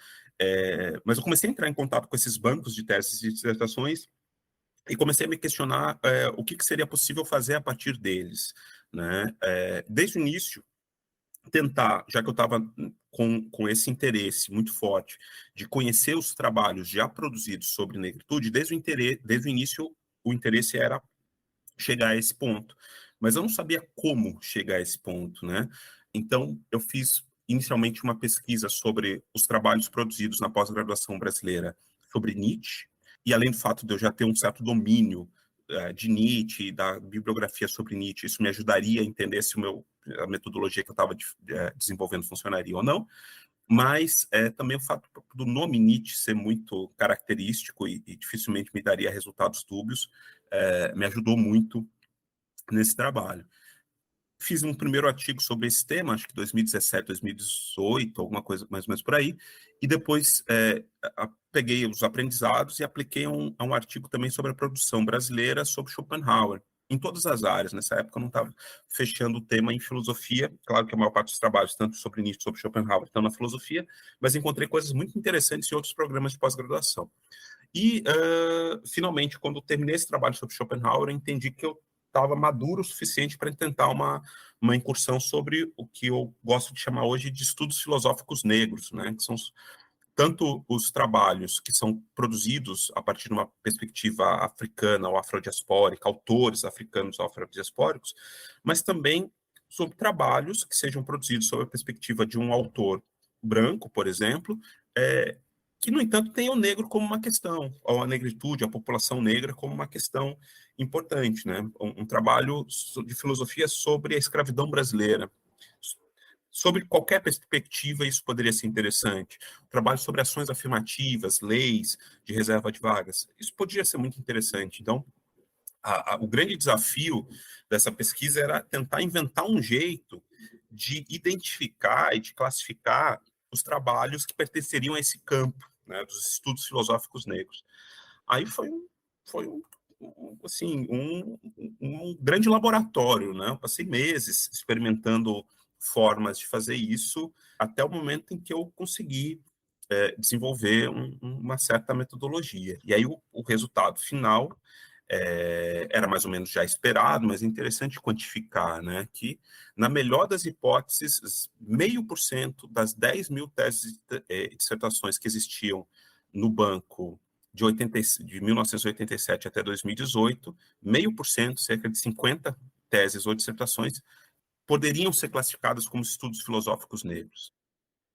Mas eu comecei a entrar em contato com esses bancos de teses e dissertações e comecei a me questionar o que seria possível fazer a partir deles. Né? Desde o início, tentar, já que eu estava com esse interesse muito forte de conhecer os trabalhos já produzidos sobre negritude, desde o início, o interesse era chegar a esse ponto. Mas eu não sabia como chegar a esse ponto, né? Então, eu fiz inicialmente uma pesquisa sobre os trabalhos produzidos na pós-graduação brasileira sobre Nietzsche, e além do fato de eu já ter um certo domínio de Nietzsche, da bibliografia sobre Nietzsche, isso me ajudaria a entender se a metodologia que eu estava desenvolvendo funcionaria ou não, mas também o fato do nome Nietzsche ser muito característico e dificilmente me daria resultados dúbios, me ajudou muito nesse trabalho. Fiz um primeiro artigo sobre esse tema, acho que 2017, 2018, alguma coisa mais ou menos por aí, e depois peguei os aprendizados e apliquei a um artigo também sobre a produção brasileira sobre Schopenhauer, em todas as áreas. Nessa época eu não estava fechando o tema em filosofia, claro que a maior parte dos trabalhos, tanto sobre Nietzsche, sobre Schopenhauer, estão na filosofia, mas encontrei coisas muito interessantes em outros programas de pós-graduação. E, finalmente, quando eu terminei esse trabalho sobre Schopenhauer, eu entendi que eu estava maduro o suficiente para tentar uma incursão sobre o que eu gosto de chamar hoje de estudos filosóficos negros, né? Que são tanto os trabalhos que são produzidos a partir de uma perspectiva africana ou afrodiaspórica, autores africanos ou afrodiaspóricos, mas também sobre trabalhos que sejam produzidos sob a perspectiva de um autor branco, por exemplo, que, no entanto, tem o negro como uma questão, ou a negritude, a população negra como uma questão importante, né? Um trabalho de filosofia sobre a escravidão brasileira. Sobre qualquer perspectiva, isso poderia ser interessante. Um trabalho sobre ações afirmativas, leis de reserva de vagas, isso poderia ser muito interessante. Então, o grande desafio dessa pesquisa era tentar inventar um jeito de identificar e de classificar os trabalhos que pertenceriam a esse campo, né, dos estudos filosóficos negros. Aí foi assim, um grande laboratório, né? Eu passei meses experimentando formas de fazer isso, até o momento em que eu consegui desenvolver uma certa metodologia. E aí o resultado final era mais ou menos já esperado, mas é interessante quantificar, né, que, na melhor das hipóteses, 0,5% das 10 mil teses e dissertações que existiam no banco de 1987 até 2018, 0,5%, cerca de 50 teses ou dissertações, poderiam ser classificadas como estudos filosóficos negros.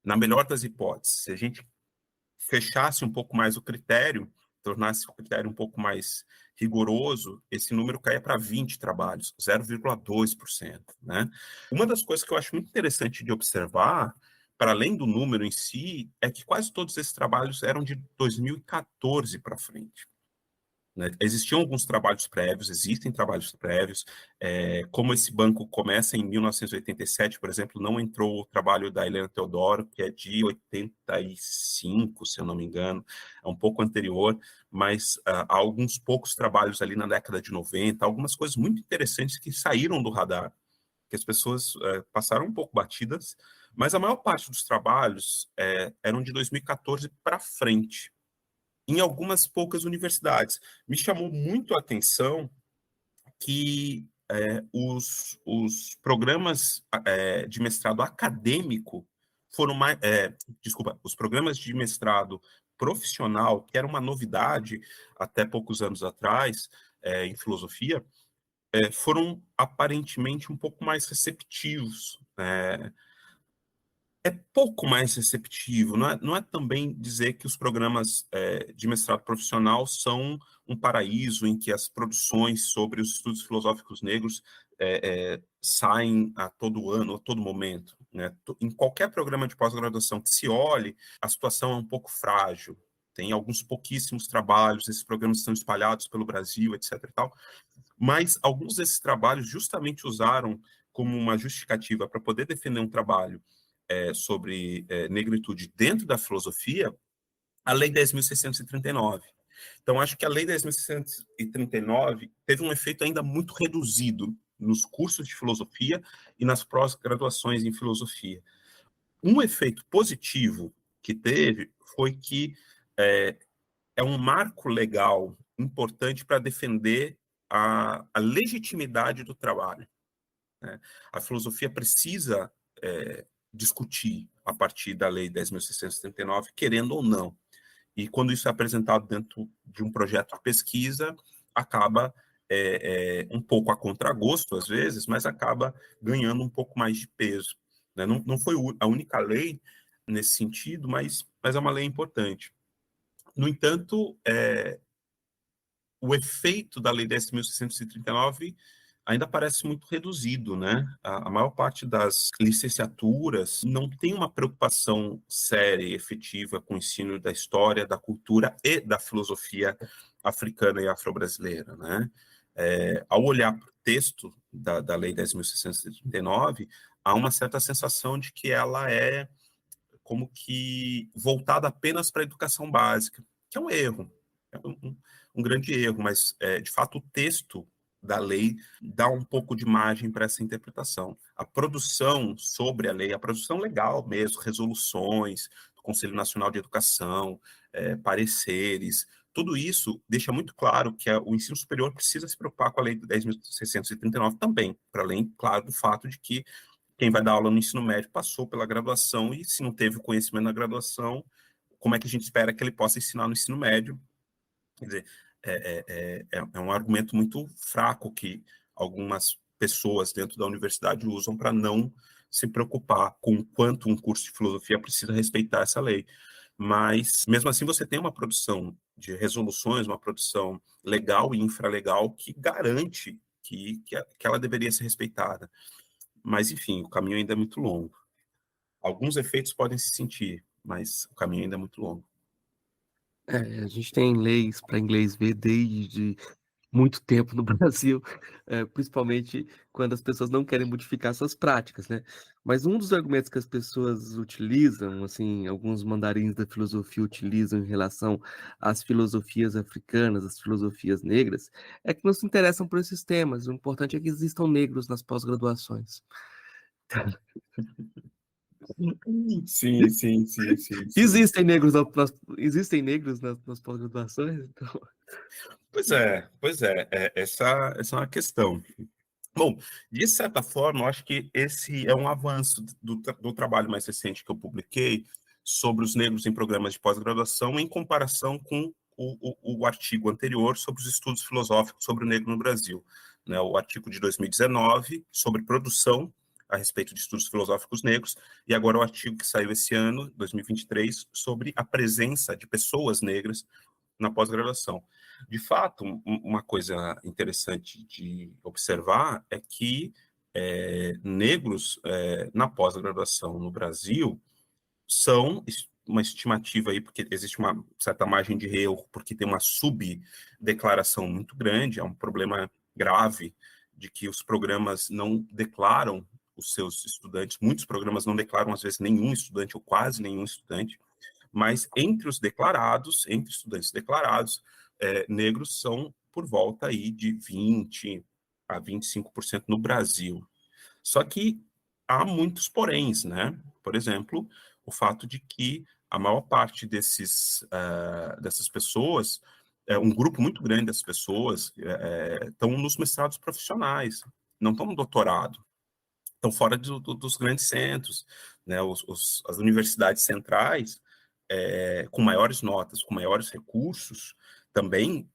Na melhor das hipóteses, se a gente fechasse um pouco mais o critério, tornasse o critério um pouco mais rigoroso, esse número caia para 20 trabalhos, 0,2%. Né? Uma das coisas que eu acho muito interessante de observar, para além do número em si, é que quase todos esses trabalhos eram de 2014 para frente. Né? Existiam alguns trabalhos prévios, existem trabalhos prévios, como esse banco começa em 1987, por exemplo, não entrou o trabalho da Helena Teodoro, que é de 85, se eu não me engano, é um pouco anterior, mas há alguns poucos trabalhos ali na década de 90, algumas coisas muito interessantes que saíram do radar, que as pessoas passaram um pouco batidas, mas a maior parte dos trabalhos eram de 2014 para frente, em algumas poucas universidades. Me chamou muito a atenção que os programas de mestrado acadêmico foram mais... os programas de mestrado profissional, que era uma novidade até poucos anos atrás, em filosofia, foram aparentemente um pouco mais receptivos, pouco mais receptivo. Não é também dizer que os programas de mestrado profissional são um paraíso em que as produções sobre os estudos filosóficos negros saem a todo ano, a todo momento. Né? Em qualquer programa de pós-graduação que se olhe, a situação é um pouco frágil. Tem alguns pouquíssimos trabalhos, esses programas estão espalhados pelo Brasil, etc. E tal, mas alguns desses trabalhos justamente usaram como uma justificativa para poder defender um trabalho sobre negritude dentro da filosofia, a Lei 10.639. Então, acho que a Lei 10.639 teve um efeito ainda muito reduzido nos cursos de filosofia e nas pós-graduações em filosofia. Um efeito positivo que teve foi que é um marco legal importante para defender a legitimidade do trabalho. Né? A filosofia precisa discutir a partir da Lei 10.639, querendo ou não. E quando isso é apresentado dentro de um projeto de pesquisa, acaba um pouco a contragosto, às vezes, mas acaba ganhando um pouco mais de peso. Né? Não foi a única lei nesse sentido, mas é uma lei importante. No entanto, o efeito da Lei 10.639 ainda parece muito reduzido, né? A maior parte das licenciaturas não tem uma preocupação séria e efetiva com o ensino da história, da cultura e da filosofia africana e afro-brasileira, né? Ao olhar para o texto da Lei 10.639, há uma certa sensação de que ela é como que voltada apenas para a educação básica, que é um erro, é um grande erro, mas, de fato, o texto da lei dá um pouco de margem para essa interpretação. A produção sobre a lei, a produção legal mesmo, resoluções do Conselho Nacional de Educação, pareceres, tudo isso deixa muito claro que o ensino superior precisa se preocupar com a Lei 10.639 também, para além, claro, do fato de que quem vai dar aula no ensino médio passou pela graduação e, se não teve o conhecimento na graduação, como é que a gente espera que ele possa ensinar no ensino médio? Quer dizer, é um argumento muito fraco que algumas pessoas dentro da universidade usam para não se preocupar com o quanto um curso de filosofia precisa respeitar essa lei. Mas, mesmo assim, você tem uma produção de resoluções, uma produção legal e infralegal que garante que ela deveria ser respeitada. Mas, enfim, o caminho ainda é muito longo. Alguns efeitos podem se sentir, mas o caminho ainda é muito longo. A gente tem leis para inglês ver desde muito tempo no Brasil, principalmente quando as pessoas não querem modificar suas práticas, né? Mas um dos argumentos que as pessoas utilizam, assim, alguns mandarins da filosofia utilizam em relação às filosofias africanas, às filosofias negras, é que não se interessam por esses temas. O importante é que existam negros nas pós-graduações. Sim, sim, sim, sim, sim. Existem negros nas pós-graduações? Então... Pois é, essa é uma questão. Bom, de certa forma, eu acho que esse é um avanço do trabalho mais recente que eu publiquei sobre os negros em programas de pós-graduação, em comparação com o artigo anterior sobre os estudos filosóficos sobre o negro no Brasil, né? O artigo de 2019 sobre produção a respeito de estudos filosóficos negros, e agora o artigo que saiu esse ano, 2023, sobre a presença de pessoas negras na pós-graduação. De fato, uma coisa interessante de observar é que negros na pós-graduação no Brasil são uma estimativa aí, porque existe uma certa margem de erro, porque tem uma subdeclaração muito grande, é um problema grave de que os programas não declaram os seus estudantes, muitos programas não declaram, às vezes, nenhum estudante ou quase nenhum estudante, mas entre os declarados, entre estudantes declarados, negros são por volta aí de 20 a 25% no Brasil. Só que há muitos poréns, né? Por exemplo, o fato de que a maior parte dessas pessoas, um grupo muito grande dessas pessoas, estão nos mestrados profissionais, não estão no doutorado, estão fora dos grandes centros, né? As universidades centrais, com maiores notas, com maiores recursos, também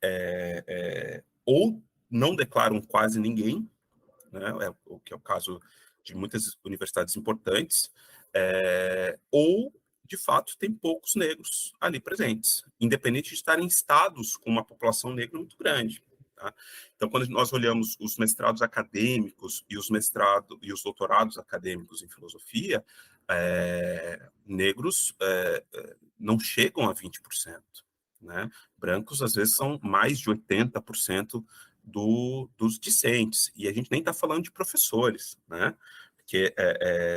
ou não declaram quase ninguém, né? O que é o caso de muitas universidades importantes, ou, de fato, tem poucos negros ali presentes, independente de estarem em estados com uma população negra muito grande. Tá? Então, quando nós olhamos os mestrados acadêmicos e os doutorados acadêmicos em filosofia, negros não chegam a 20%. Né? Brancos, às vezes, são mais de 80% dos discentes. E a gente nem está falando de professores, né? Porque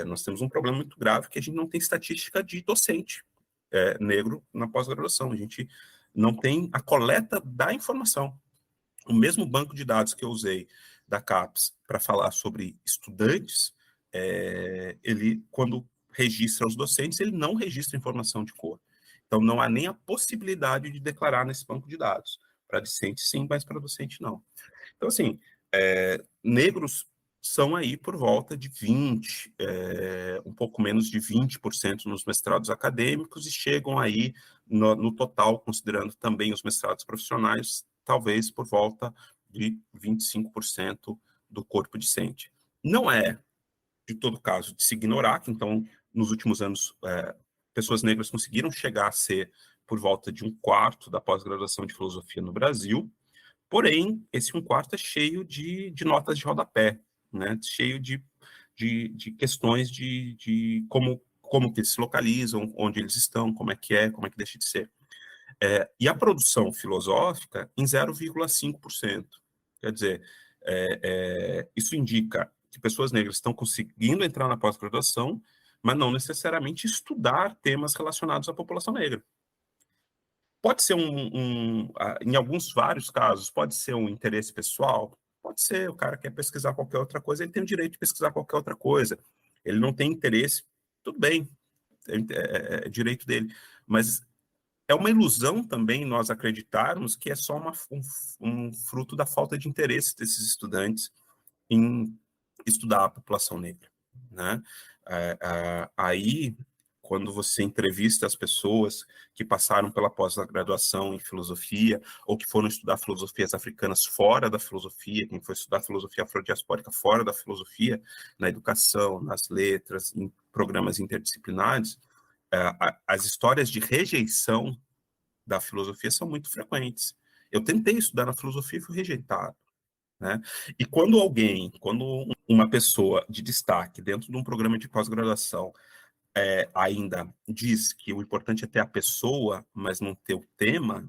nós temos um problema muito grave que a gente não tem estatística de docente negro na pós-graduação. A gente não tem a coleta da informação. O mesmo banco de dados que eu usei da CAPES para falar sobre estudantes, ele, quando registra os docentes, ele não registra informação de cor. Então, não há nem a possibilidade de declarar nesse banco de dados. Para discente, sim, mas para docente, não. Então, assim, negros são aí por volta de 20, um pouco menos de 20% nos mestrados acadêmicos e chegam aí no total, considerando também os mestrados profissionais, talvez por volta de 25% do corpo discente. Não é, de todo caso, de se ignorar que, então, nos últimos anos, pessoas negras conseguiram chegar a ser por volta de 1/4 da pós-graduação de filosofia no Brasil. Porém, esse 1/4 é cheio de notas de rodapé, né? Cheio de questões de como que eles se localizam, onde eles estão, como é que deixa de ser. E a produção filosófica em 0,5%. Quer dizer, isso indica que pessoas negras estão conseguindo entrar na pós-graduação, mas não necessariamente estudar temas relacionados à população negra. Pode ser em alguns vários casos, pode ser um interesse pessoal, pode ser, o cara quer pesquisar qualquer outra coisa, ele tem o direito de pesquisar qualquer outra coisa. Ele não tem interesse, tudo bem, é direito dele. Mas é uma ilusão também nós acreditarmos que é só um fruto da falta de interesse desses estudantes em estudar a população negra, né? Aí, quando você entrevista as pessoas que passaram pela pós-graduação em filosofia ou que foram estudar filosofias africanas fora da filosofia, quem foi estudar filosofia afrodiaspórica fora da filosofia, na educação, nas letras, em programas interdisciplinares, as histórias de rejeição da filosofia são muito frequentes. Eu tentei estudar na filosofia e fui rejeitado. Né? E quando uma pessoa de destaque dentro de um programa de pós-graduação ainda diz que o importante é ter a pessoa, mas não ter o tema,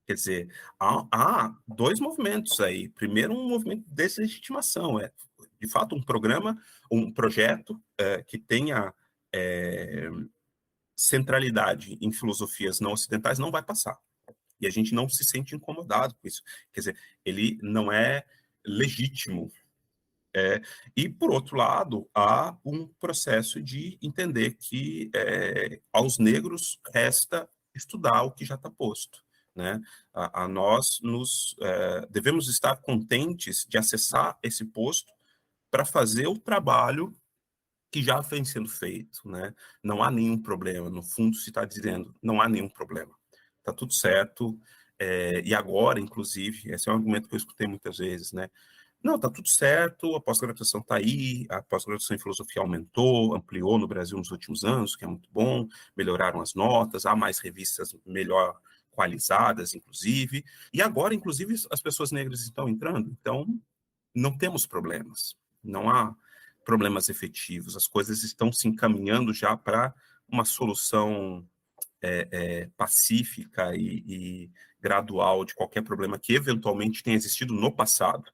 Quer dizer, há dois movimentos aí. Primeiro, um movimento de deslegitimação, de fato um projeto que tenha centralidade em filosofias não ocidentais não vai passar. E a gente não se sente incomodado com isso. Quer dizer, ele não é legítimo. E, por outro lado, há um processo de entender que aos negros resta estudar o que já está posto. Né? A nós devemos estar contentes de acessar esse posto para fazer o trabalho que já vem sendo feito. Né? Não há nenhum problema. No fundo, se está dizendo, não há nenhum problema. Está tudo certo. E agora, inclusive, esse é um argumento que eu escutei muitas vezes, né? Não, está tudo certo, a pós-graduação está aí, a pós-graduação em filosofia aumentou, ampliou no Brasil nos últimos anos, que é muito bom, melhoraram as notas, há mais revistas melhor qualizadas, inclusive, e agora, inclusive, as pessoas negras estão entrando, então não temos problemas, não há problemas efetivos, as coisas estão se encaminhando já para uma solução pacífica e gradual de qualquer problema que eventualmente tenha existido no passado.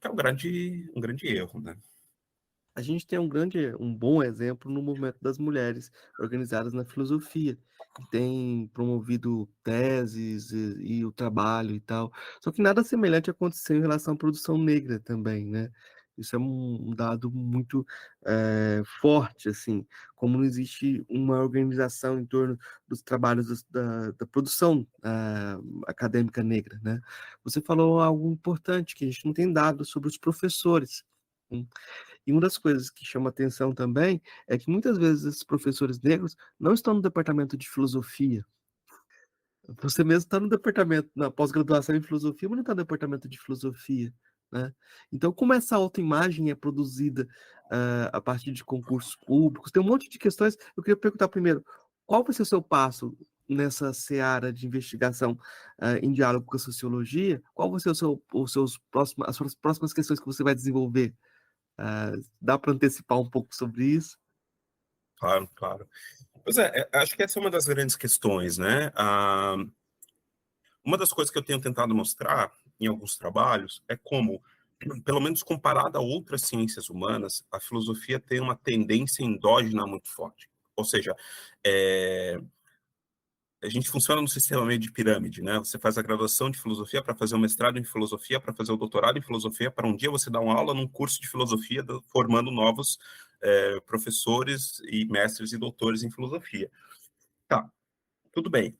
Que é um grande erro, né? A gente tem um bom exemplo no movimento das mulheres organizadas na filosofia, que tem promovido teses e o trabalho e tal. Só que nada semelhante aconteceu em relação à produção negra também, né? Isso é um dado muito forte, assim, como não existe uma organização em torno dos trabalhos da produção acadêmica negra, né? Você falou algo importante, que a gente não tem dados sobre os professores. E uma das coisas que chama atenção também é que muitas vezes esses professores negros não estão no departamento de filosofia. Você mesmo está no departamento, na pós-graduação em filosofia, mas não está no departamento de filosofia, né? Então, como essa autoimagem é produzida a partir de concursos públicos, tem um monte de questões. Eu queria perguntar primeiro, qual vai ser o seu passo nessa seara de investigação em diálogo com a sociologia? Qual vai ser as suas próximas questões que você vai desenvolver? Dá para antecipar um pouco sobre isso? Claro, claro. Pois acho que essa é uma das grandes questões, né? Uma das coisas que eu tenho tentado mostrar em alguns trabalhos é como, pelo menos comparada a outras ciências humanas, a filosofia tem uma tendência endógena muito forte. Ou seja, a gente funciona no sistema meio de pirâmide, né? Você faz a graduação de filosofia para fazer o mestrado em filosofia, para fazer o doutorado em filosofia, para um dia você dar uma aula num curso de filosofia, formando novos professores e mestres e doutores em filosofia. Tá, tudo bem.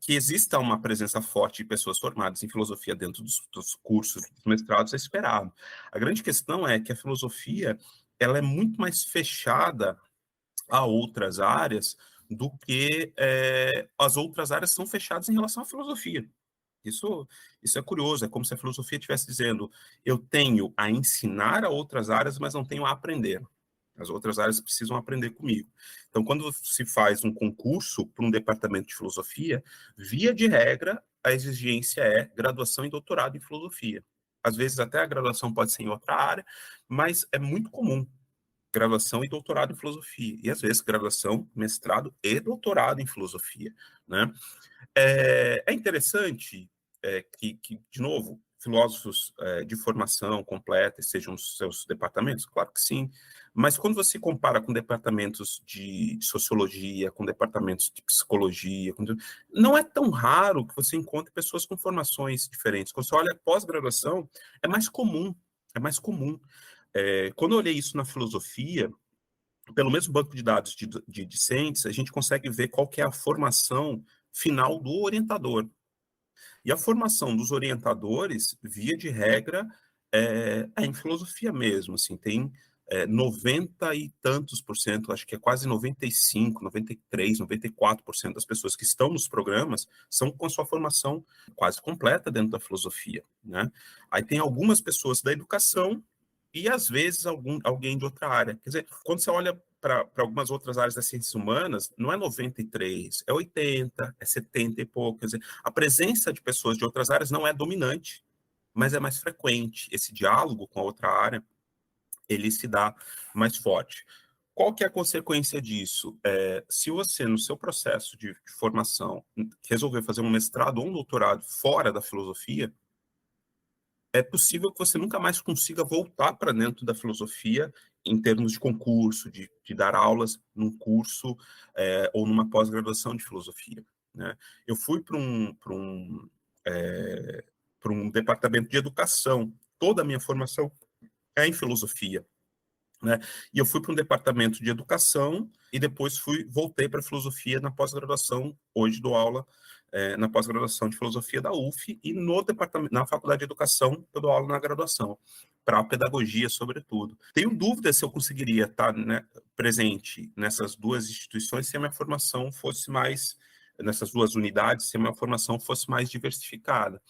Que exista uma presença forte de pessoas formadas em filosofia dentro dos cursos, dos mestrados, é esperado. A grande questão é que a filosofia ela é muito mais fechada a outras áreas do que as outras áreas são fechadas em relação à filosofia. Isso é curioso, é como se a filosofia estivesse dizendo: eu tenho a ensinar a outras áreas, mas não tenho a aprender. As outras áreas precisam aprender comigo. Então, quando se faz um concurso para um departamento de filosofia, via de regra, a exigência é graduação e doutorado em filosofia. Às vezes, até a graduação pode ser em outra área, mas é muito comum graduação e doutorado em filosofia. E, às vezes, graduação, mestrado e doutorado em filosofia. Né? É interessante que, de novo, filósofos de formação completa sejam os seus departamentos? Claro que sim. Mas quando você compara com departamentos de sociologia, com departamentos de psicologia, não é tão raro que você encontre pessoas com formações diferentes. Quando você olha pós-graduação, é mais comum. É mais comum. Quando eu olhei isso na filosofia, pelo mesmo banco de dados de discentes, a gente consegue ver qual que é a formação final do orientador. E a formação dos orientadores, via de regra, em filosofia mesmo. Assim, tem 90 e tantos por cento, acho que é quase 95, 93, 94% das pessoas que estão nos programas são com a sua formação quase completa dentro da filosofia. Né? Aí tem algumas pessoas da educação e, às vezes, alguém de outra área. Quer dizer, quando você olha para algumas outras áreas das ciências humanas, não é 93, é 80, é 70 e pouco. Quer dizer, a presença de pessoas de outras áreas não é dominante, mas é mais frequente. Esse diálogo com a outra área, ele se dá mais forte. qual que é a consequência disso? Se você, no seu processo de formação, resolver fazer um mestrado ou um doutorado fora da filosofia, é possível que você nunca mais consiga voltar para dentro da filosofia em termos de concurso, de dar aulas num curso ou numa pós-graduação de filosofia, né? Eu fui para um departamento de educação. Toda a minha formação é em filosofia, né? E eu fui para um departamento de educação e depois voltei para a filosofia na pós-graduação. Hoje dou aula na pós-graduação de filosofia da UF e no departamento, na faculdade de educação, eu dou aula na graduação, para a pedagogia, sobretudo. Tenho dúvida se eu conseguiria estar, né, presente nessas duas instituições se a minha formação fosse mais, nessas duas unidades, se a minha formação fosse mais diversificada.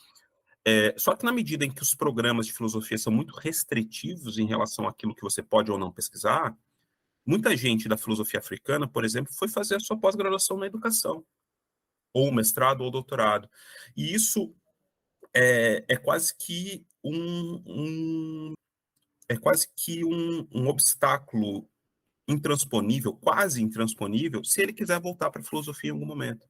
Só que na medida em que os programas de filosofia são muito restritivos em relação àquilo que você pode ou não pesquisar, muita gente da filosofia africana, por exemplo, foi fazer a sua pós-graduação na educação, ou mestrado ou doutorado. E isso é quase que um obstáculo intransponível, quase intransponível, se ele quiser voltar para a filosofia em algum momento.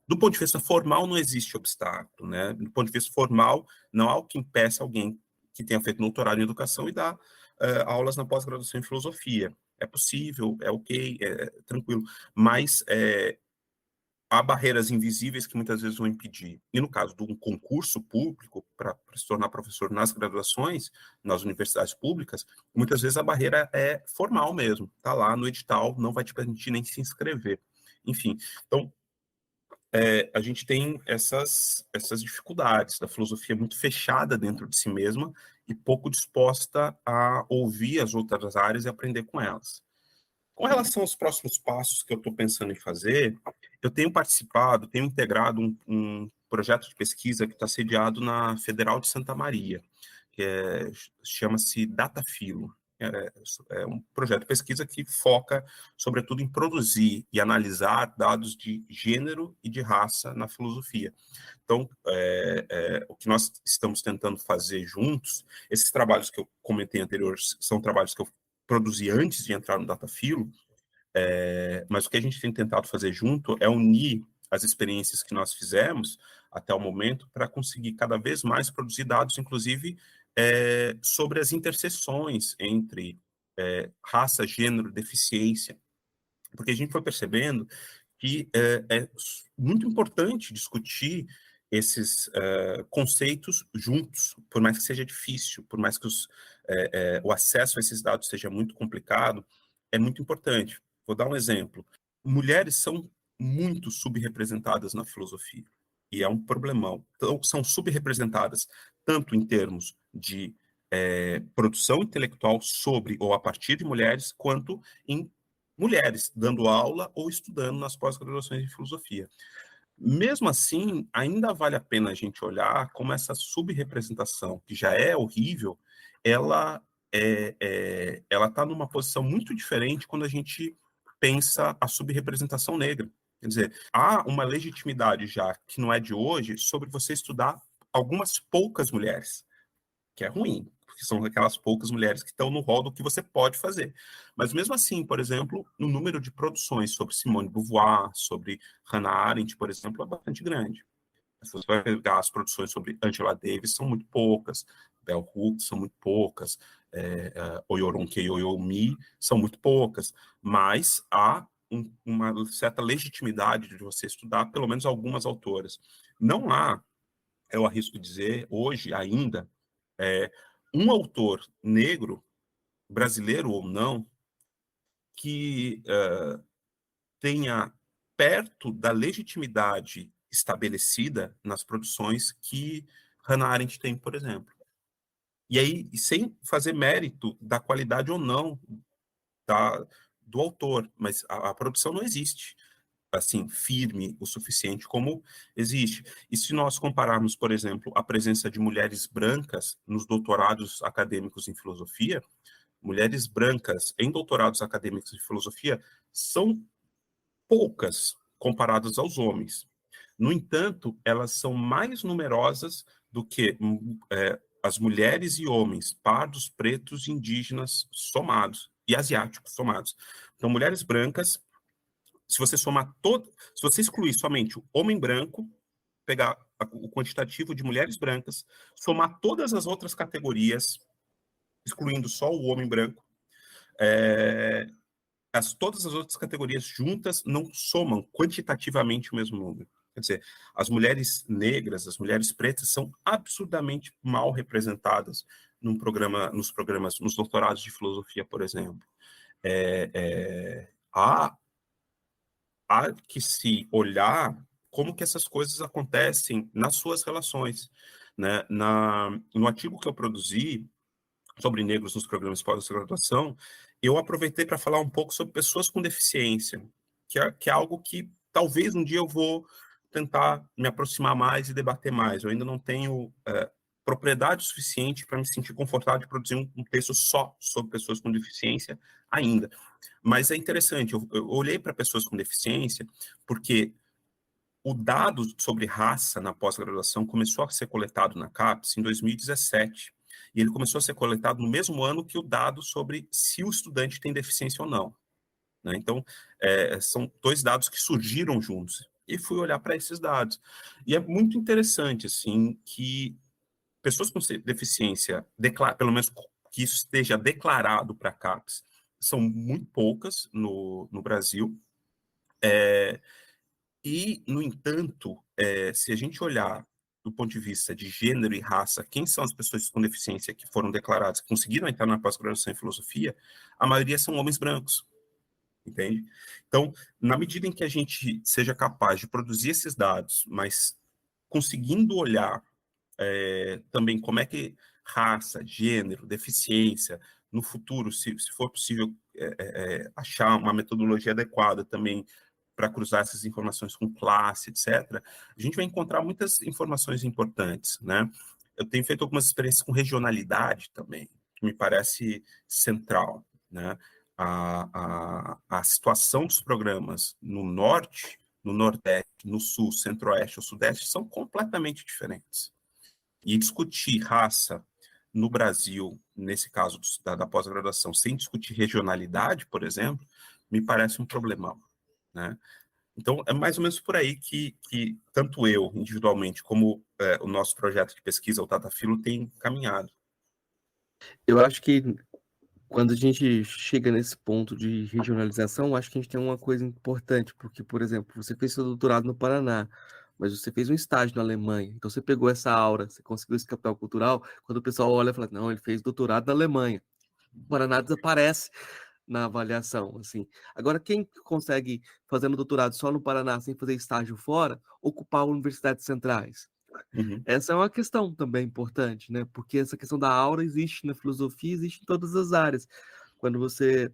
Do ponto de vista formal, não existe obstáculo, né? Do ponto de vista formal, não há o que impeça alguém que tenha feito doutorado em educação e dar aulas na pós-graduação em filosofia. É possível, é ok, é tranquilo, mas há barreiras invisíveis que muitas vezes vão impedir. E no caso de um concurso público para se tornar professor nas graduações, nas universidades públicas, muitas vezes a barreira é formal mesmo. Está lá no edital, não vai te permitir nem se inscrever. Enfim, então, a gente tem essas dificuldades da filosofia muito fechada dentro de si mesma e pouco disposta a ouvir as outras áreas e aprender com elas. Com relação aos próximos passos que eu estou pensando em fazer, eu tenho participado, tenho integrado um projeto de pesquisa que está sediado na Federal de Santa Maria, que chama-se Datafilo. É um projeto de pesquisa que foca, sobretudo, em produzir e analisar dados de gênero e de raça na filosofia. Então, o que nós estamos tentando fazer juntos, esses trabalhos que eu comentei anteriores, são trabalhos que eu produzi antes de entrar no Datafilo, mas o que a gente tem tentado fazer junto é unir as experiências que nós fizemos até o momento para conseguir cada vez mais produzir dados, inclusive, sobre as interseções entre raça, gênero, deficiência, porque a gente foi percebendo que é muito importante discutir esses conceitos juntos, por mais que seja difícil, por mais que o acesso a esses dados seja muito complicado, é muito importante. Vou dar um exemplo. Mulheres são muito subrepresentadas na filosofia, e é um problemão. Então, são subrepresentadas tanto em termos de produção intelectual sobre ou a partir de mulheres, quanto em mulheres dando aula ou estudando nas pós-graduações de filosofia. Mesmo assim, ainda vale a pena a gente olhar como essa subrepresentação, que já é horrível, ela ela está numa posição muito diferente quando a gente pensa a subrepresentação negra. Quer dizer, há uma legitimidade já, que não é de hoje, sobre você estudar algumas poucas mulheres, que é ruim, porque são aquelas poucas mulheres que estão no rol do que você pode fazer. Mas mesmo assim, por exemplo, o número de produções sobre Simone de Beauvoir, sobre Hannah Arendt, por exemplo, é bastante grande. Se você vai pegar as produções sobre Angela Davis, são muito poucas, Bell Hooks são muito poucas, Oyoronke Oyomi são muito poucas, mas há uma certa legitimidade de você estudar pelo menos algumas autoras. Não há, eu arrisco dizer, hoje ainda, um autor negro, brasileiro ou não, que tenha perto da legitimidade estabelecida nas produções que Hannah Arendt tem, por exemplo. E aí, sem fazer mérito da qualidade ou não do autor, mas a produção não existe assim, firme o suficiente como existe. E se nós compararmos, por exemplo, a presença de mulheres brancas nos doutorados acadêmicos em filosofia, mulheres brancas em doutorados acadêmicos em filosofia são poucas comparadas aos homens. No entanto, elas são mais numerosas do que as mulheres e homens, pardos, pretos, indígenas somados, e asiáticos somados. Então, mulheres brancas, se você somar se você excluir somente o homem branco, pegar o quantitativo de mulheres brancas, somar todas as outras categorias, excluindo só o homem branco, todas as outras categorias juntas não somam quantitativamente o mesmo número. Quer dizer, as mulheres negras, as mulheres pretas são absurdamente mal representadas nos doutorados de filosofia, por exemplo. Há que se olhar como que essas coisas acontecem nas suas relações. Né? No artigo que eu produzi sobre negros nos programas de pós-graduação, eu aproveitei para falar um pouco sobre pessoas com deficiência, que é algo que talvez um dia eu vou tentar me aproximar mais e debater mais. Eu ainda não tenho propriedade suficiente para me sentir confortável de produzir um texto só sobre pessoas com deficiência ainda. Mas é interessante, eu olhei para pessoas com deficiência porque o dado sobre raça na pós-graduação começou a ser coletado na CAPES em 2017. E ele começou a ser coletado no mesmo ano que o dado sobre se o estudante tem deficiência ou não. Né? Então, são dois dados que surgiram juntos. E fui olhar para esses dados. E é muito interessante, assim, que pessoas com deficiência, pelo menos que isso esteja declarado para a CAPES, são muito poucas no Brasil. E, no entanto, se a gente olhar do ponto de vista de gênero e raça, quem são as pessoas com deficiência que foram declaradas, que conseguiram entrar na pós-graduação em filosofia, a maioria são homens brancos, entende? Então, na medida em que a gente seja capaz de produzir esses dados, mas conseguindo olhar também como é que raça, gênero, deficiência, no futuro, se for possível achar uma metodologia adequada também para cruzar essas informações com classe, etc., a gente vai encontrar muitas informações importantes, né? Eu tenho feito algumas experiências com regionalidade também, que me parece central, né? A situação dos programas no norte, no nordeste, no sul, centro-oeste ou sudeste são completamente diferentes. E discutir raça no Brasil, nesse caso da pós-graduação, sem discutir regionalidade, por exemplo, me parece um problemão. Né? Então, é mais ou menos por aí que tanto eu, individualmente, como o nosso projeto de pesquisa, o Tatafilo, tem caminhado. Eu acho que quando a gente chega nesse ponto de regionalização, acho que a gente tem uma coisa importante, porque, por exemplo, você fez seu doutorado no Paraná, mas você fez um estágio na Alemanha, então você pegou essa aura, você conseguiu esse capital cultural, quando o pessoal olha e fala, não, ele fez doutorado na Alemanha. O Paraná desaparece na avaliação, assim. Agora, quem consegue, fazendo doutorado só no Paraná, sem fazer estágio fora, ocupar universidades centrais? Uhum. Essa é uma questão também importante, né? Porque essa questão da aura existe na filosofia, existe em todas as áreas. Quando você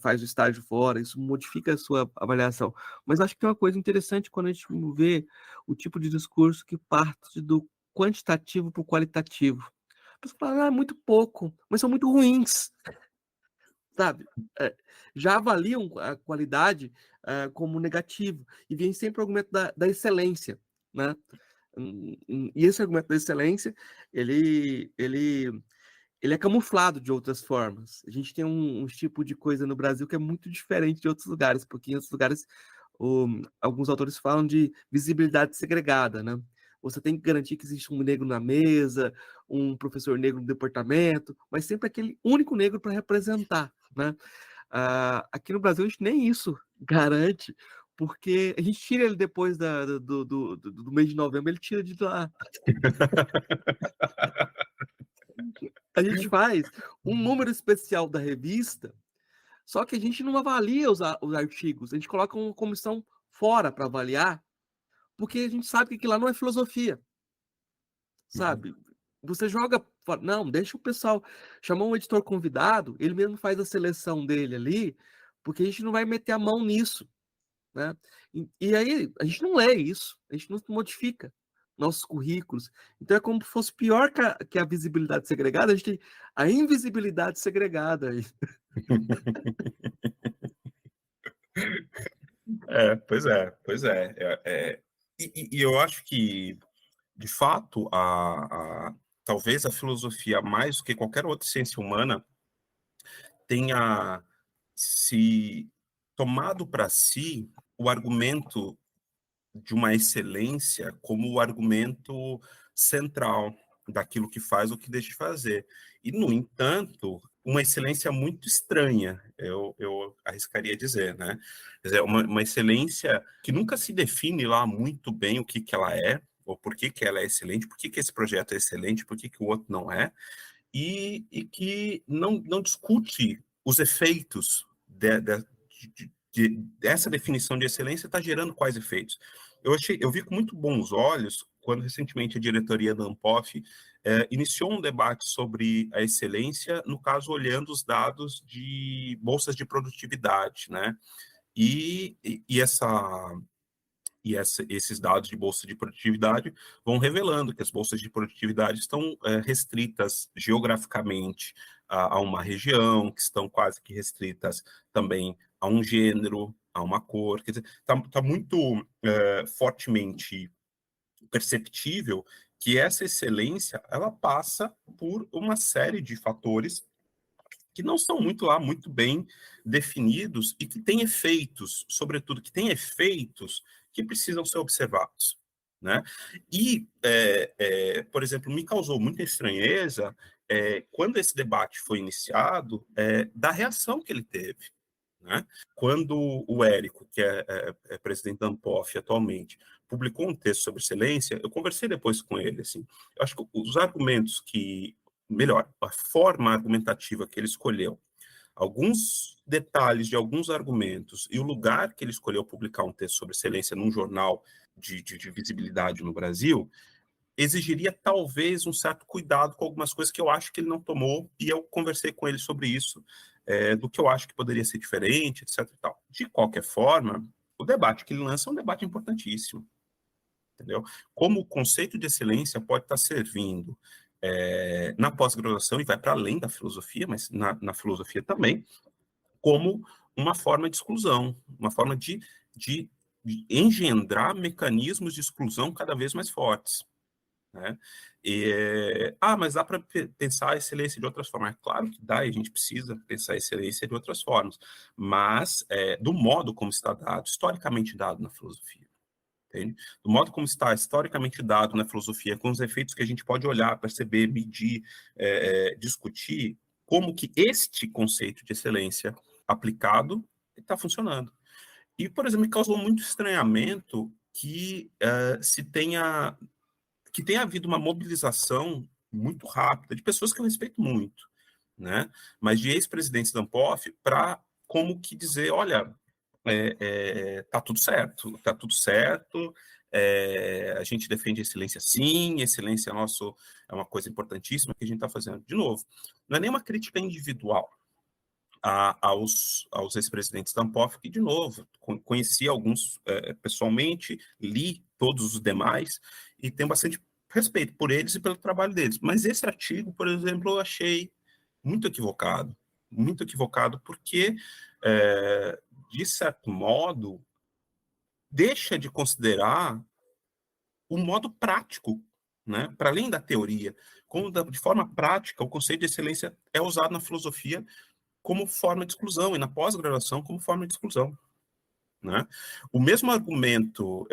faz o estágio fora, isso modifica a sua avaliação. Mas acho que tem uma coisa interessante quando a gente vê o tipo de discurso que parte do quantitativo para o qualitativo. A pessoa fala, é muito pouco, mas são muito ruins, sabe? Já avaliam a qualidade como negativo e vem sempre o argumento da excelência, né? E esse argumento da excelência, ele é camuflado de outras formas. A gente tem um tipo de coisa no Brasil que é muito diferente de outros lugares, porque em outros lugares alguns autores falam de visibilidade segregada, né? Você tem que garantir que existe um negro na mesa, um professor negro no departamento, mas sempre aquele único negro para representar, né? Aqui no Brasil a gente nem isso garante, porque a gente tira ele depois do mês de novembro, ele tira de lá. A gente faz um número especial da revista, só que a gente não avalia os artigos, a gente coloca uma comissão fora para avaliar, porque a gente sabe que aquilo lá não é filosofia, sabe? Você joga fora. Não, deixa o pessoal chamar um editor convidado, ele mesmo faz a seleção dele ali, porque a gente não vai meter a mão nisso, né? E aí a gente não lê isso, a gente não modifica nossos currículos. Então é como se fosse pior que a visibilidade segregada, a gente tem a invisibilidade segregada aí. Pois é, pois é. E eu acho que, de fato, talvez a filosofia, mais do que qualquer outra ciência humana, tenha se tomado para si o argumento de uma excelência como o argumento central daquilo que faz ou que deixa de fazer. E, no entanto, uma excelência muito estranha, eu arriscaria dizer, né? Quer dizer, uma excelência que nunca se define lá muito bem o que ela é, ou por que ela é excelente, por que esse projeto é excelente, por que o outro não é, e que não discute os efeitos dessa definição de excelência está gerando quais efeitos. Eu vi com muito bons olhos quando recentemente a diretoria da Anpof iniciou um debate sobre a excelência, no caso, olhando os dados de bolsas de produtividade, né? Esses dados de bolsa de produtividade vão revelando que as bolsas de produtividade estão restritas geograficamente a uma região, que estão quase que restritas também a um gênero, a uma cor. Quer dizer, está muito fortemente perceptível que essa excelência ela passa por uma série de fatores que não são muito bem definidos e que têm efeitos, sobretudo, que têm efeitos que precisam ser observados, né? E, por exemplo, me causou muita estranheza quando esse debate foi iniciado, da reação que ele teve, né? Quando o Érico, que é presidente da Anpof atualmente, publicou um texto sobre excelência, eu conversei depois com ele, assim, eu acho que os argumentos melhor, a forma argumentativa que ele escolheu, alguns detalhes de alguns argumentos e o lugar que ele escolheu publicar um texto sobre excelência num jornal de visibilidade no Brasil, exigiria talvez um certo cuidado com algumas coisas que eu acho que ele não tomou, e eu conversei com ele sobre isso, do que eu acho que poderia ser diferente, etc. E tal. De qualquer forma, o debate que ele lança é um debate importantíssimo, entendeu? Como o conceito de excelência pode estar servindo na pós-graduação, e vai para além da filosofia, mas na filosofia também, como uma forma de exclusão, uma forma de engendrar mecanismos de exclusão cada vez mais fortes, né? Mas dá para pensar a excelência de outras formas. É claro que dá, e a gente precisa pensar a excelência de outras formas, mas do modo como está dado, historicamente dado na filosofia. Entende? Do modo como está historicamente dado na filosofia, com os efeitos que a gente pode olhar, perceber, medir, discutir, como que este conceito de excelência aplicado está funcionando. E, por exemplo, me causou muito estranhamento que tenha havido uma mobilização muito rápida de pessoas que eu respeito muito, né? Mas de ex-presidentes da Anpof para como que dizer, olha, tá tudo certo, a gente defende a excelência sim, excelência é uma coisa importantíssima que a gente está fazendo. De novo, não é nenhuma crítica individual aos ex-presidentes da Anpof, que, de novo, conheci alguns pessoalmente, li todos os demais, e tenho bastante respeito por eles e pelo trabalho deles. Mas esse artigo, por exemplo, eu achei muito equivocado, porque de certo modo, deixa de considerar o modo prático, né? Para além da teoria, como de forma prática, o conceito de excelência é usado na filosofia como forma de exclusão e na pós-graduação como forma de exclusão, né? O mesmo argumento,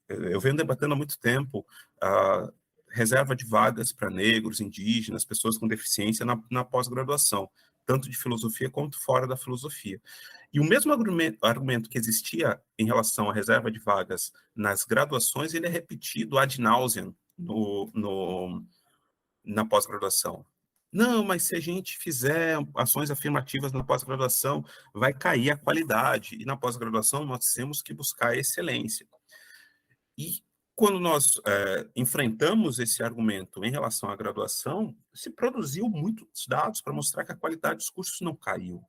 eu venho debatendo há muito tempo a reserva de vagas para negros, indígenas, pessoas com deficiência na pós-graduação, tanto de filosofia quanto fora da filosofia. E o mesmo argumento que existia em relação à reserva de vagas nas graduações, ele é repetido ad nauseam na pós-graduação. Não, mas se a gente fizer ações afirmativas na pós-graduação, vai cair a qualidade. E na pós-graduação nós temos que buscar a excelência. E quando nós enfrentamos esse argumento em relação à graduação, se produziu muitos dados para mostrar que a qualidade dos cursos não caiu,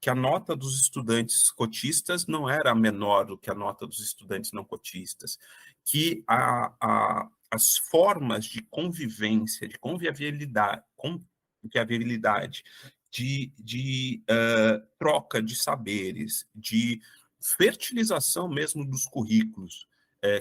que a nota dos estudantes cotistas não era menor do que a nota dos estudantes não cotistas, que as formas de convivência, de convivialidade, de troca de saberes, de fertilização mesmo dos currículos,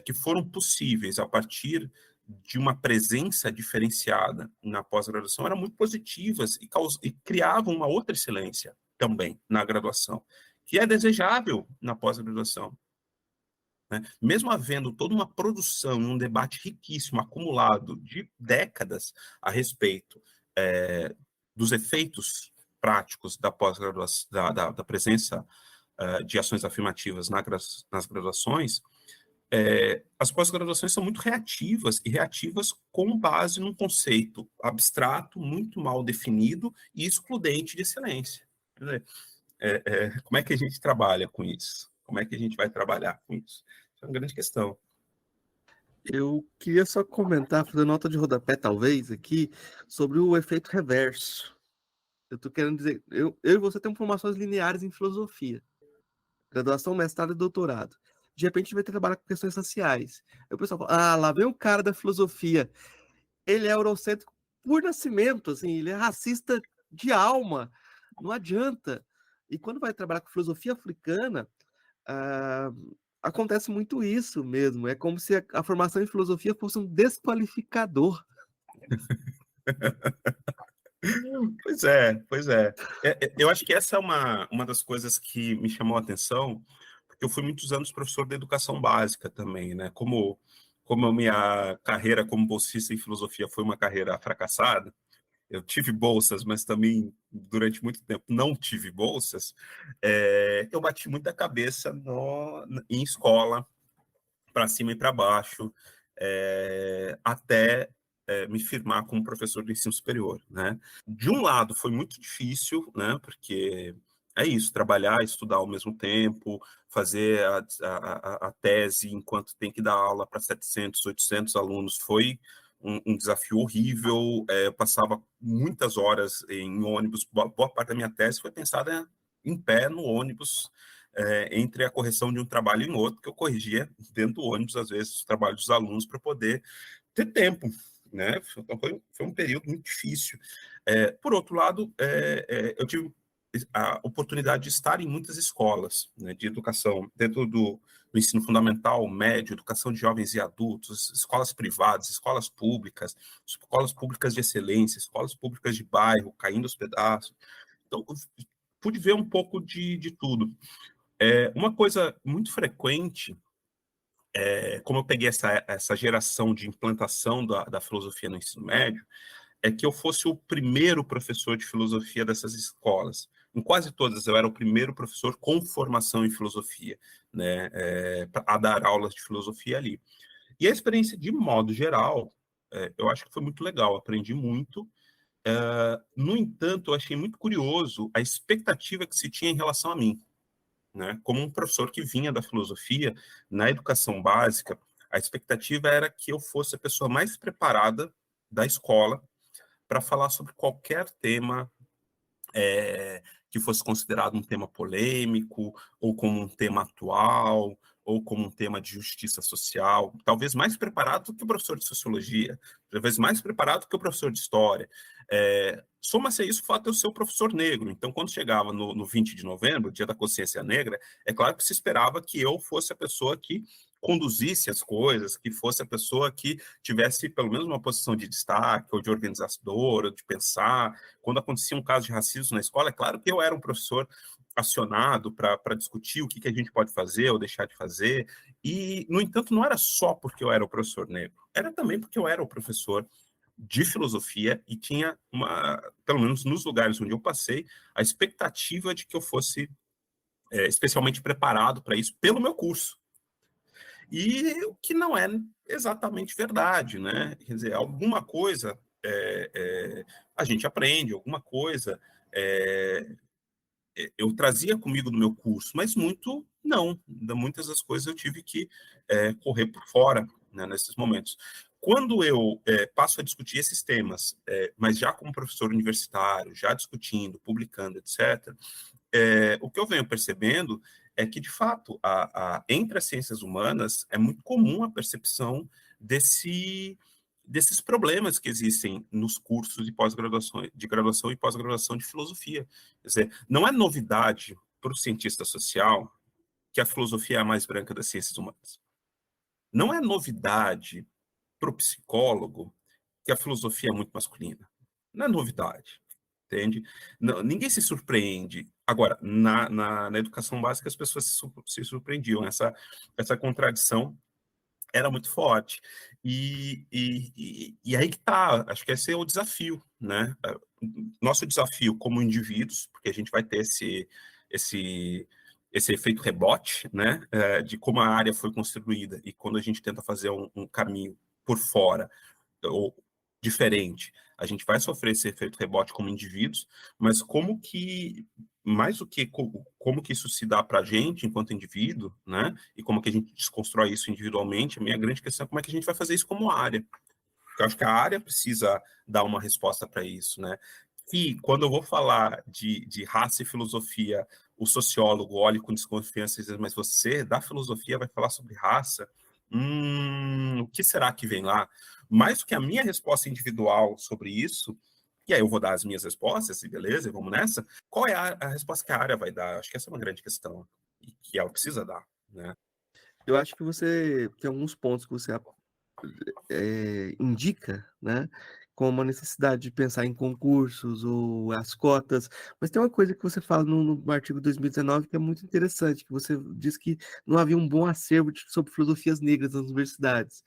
que foram possíveis a partir de uma presença diferenciada na pós-graduação, eram muito positivas e criavam uma outra excelência também na graduação, que é desejável na pós-graduação, né? Mesmo havendo toda uma produção e um debate riquíssimo, acumulado de décadas a respeito dos efeitos práticos da pós-graduação, da presença de ações afirmativas nas graduações, as pós-graduações são muito reativas, e reativas com base num conceito abstrato, muito mal definido e excludente de excelência. Quer dizer, como é que a gente trabalha com isso? Como é que a gente vai trabalhar com isso? Isso é uma grande questão. Eu queria só comentar, fazer nota de rodapé, talvez, aqui, sobre o efeito reverso. Eu tô querendo dizer, eu e você temos formações lineares em filosofia, graduação, mestrado e doutorado. De repente, a gente vai trabalhar com questões sociais. Aí o pessoal fala, lá vem um cara da filosofia. Ele é eurocêntrico por nascimento, assim, ele é racista de alma. Não adianta. E quando vai trabalhar com filosofia africana, acontece muito isso mesmo. É como se a formação em filosofia fosse um desqualificador. Pois é, pois é. Eu acho que essa é uma das coisas que me chamou a atenção, porque eu fui muitos anos professor de educação básica também, né? Como a minha carreira como bolsista em filosofia foi uma carreira fracassada, eu tive bolsas, mas também durante muito tempo não tive bolsas, eu bati muita cabeça em escola, para cima e para baixo, até me firmar como professor de ensino superior, né? De um lado foi muito difícil, né? Porque é isso, trabalhar, estudar ao mesmo tempo, fazer a tese enquanto tem que dar aula para 700, 800 alunos foi um desafio horrível. Eu passava muitas horas em ônibus, boa parte da minha tese foi pensada em pé no ônibus, entre a correção de um trabalho e outro, que eu corrigia dentro do ônibus, às vezes, os trabalhos dos alunos para poder ter tempo, né? Então, foi um período muito difícil. Por outro lado, eu tive a oportunidade de estar em muitas escolas, né, de educação, dentro do ensino fundamental, médio, educação de jovens e adultos, escolas privadas, escolas públicas de excelência, escolas públicas de bairro, caindo aos pedaços. Então, pude ver um pouco de tudo. Uma coisa muito frequente, como eu peguei essa geração de implantação da filosofia no ensino médio, é que eu fosse o primeiro professor de filosofia dessas escolas. Em quase todas, eu era o primeiro professor com formação em filosofia, né, a dar aulas de filosofia ali. E a experiência, de modo geral, eu acho que foi muito legal, aprendi muito. No entanto, eu achei muito curioso a expectativa que se tinha em relação a mim, né? Como um professor que vinha da filosofia, na educação básica, a expectativa era que eu fosse a pessoa mais preparada da escola para falar sobre qualquer tema que fosse considerado um tema polêmico, ou como um tema atual, ou como um tema de justiça social, talvez mais preparado do que o professor de sociologia, talvez mais preparado que o professor de história. Soma-se a isso o fato de eu ser o professor negro. Então, quando chegava no 20 de novembro, Dia da Consciência Negra, é claro que se esperava que eu fosse a pessoa que conduzisse as coisas, que fosse a pessoa que tivesse pelo menos uma posição de destaque, ou de organizadora, de pensar. Quando acontecia um caso de racismo na escola, é claro que eu era um professor acionado para discutir o que a gente pode fazer ou deixar de fazer. E, no entanto, não era só porque eu era o professor negro, era também porque eu era o professor de filosofia e tinha pelo menos nos lugares onde eu passei, a expectativa de que eu fosse especialmente preparado para isso pelo meu curso. E o que não é exatamente verdade, né? Quer dizer, alguma coisa a gente aprende, alguma coisa eu trazia comigo no meu curso, mas muito não. Muitas das coisas eu tive que correr por fora, né, nesses momentos. Quando eu passo a discutir esses temas, mas já como professor universitário, já discutindo, publicando, etc., o que eu venho percebendo é que, de fato, entre as ciências humanas é muito comum a percepção desses problemas que existem nos cursos de pós-graduação, de graduação e pós-graduação de filosofia. Quer dizer, não é novidade para o cientista social que a filosofia é a mais branca das ciências humanas. Não é novidade para o psicólogo que a filosofia é muito masculina. Não é novidade. entende? Não, ninguém se surpreende. Agora, na educação básica, as pessoas se surpreendiam. Essa contradição era muito forte. E aí que tá, acho que esse é o desafio, né? Nosso desafio como indivíduos, porque a gente vai ter esse, esse efeito rebote, né? De como a área foi construída e quando a gente tenta fazer um caminho por fora, ou diferente, a gente vai sofrer esse efeito rebote como indivíduos, mas como que, mais do que como que isso se dá para a gente enquanto indivíduo, né? E como que a gente desconstrói isso individualmente, a minha grande questão é como é que a gente vai fazer isso como área. Eu acho que a área precisa dar uma resposta para isso, né? E quando eu vou falar de raça e filosofia, o sociólogo olha com desconfiança e diz, mas você, da filosofia, vai falar sobre raça? O que será que vem lá? Mais do que a minha resposta individual sobre isso, e aí eu vou dar as minhas respostas, e beleza, vamos nessa, qual é a resposta que a área vai dar? Acho que essa é uma grande questão, e que ela precisa dar, né? Eu acho que você tem alguns pontos que você indica, né, como a necessidade de pensar em concursos ou as cotas, mas tem uma coisa que você fala no artigo 2019 que é muito interessante, que você diz que não havia um bom acervo sobre filosofias negras nas universidades.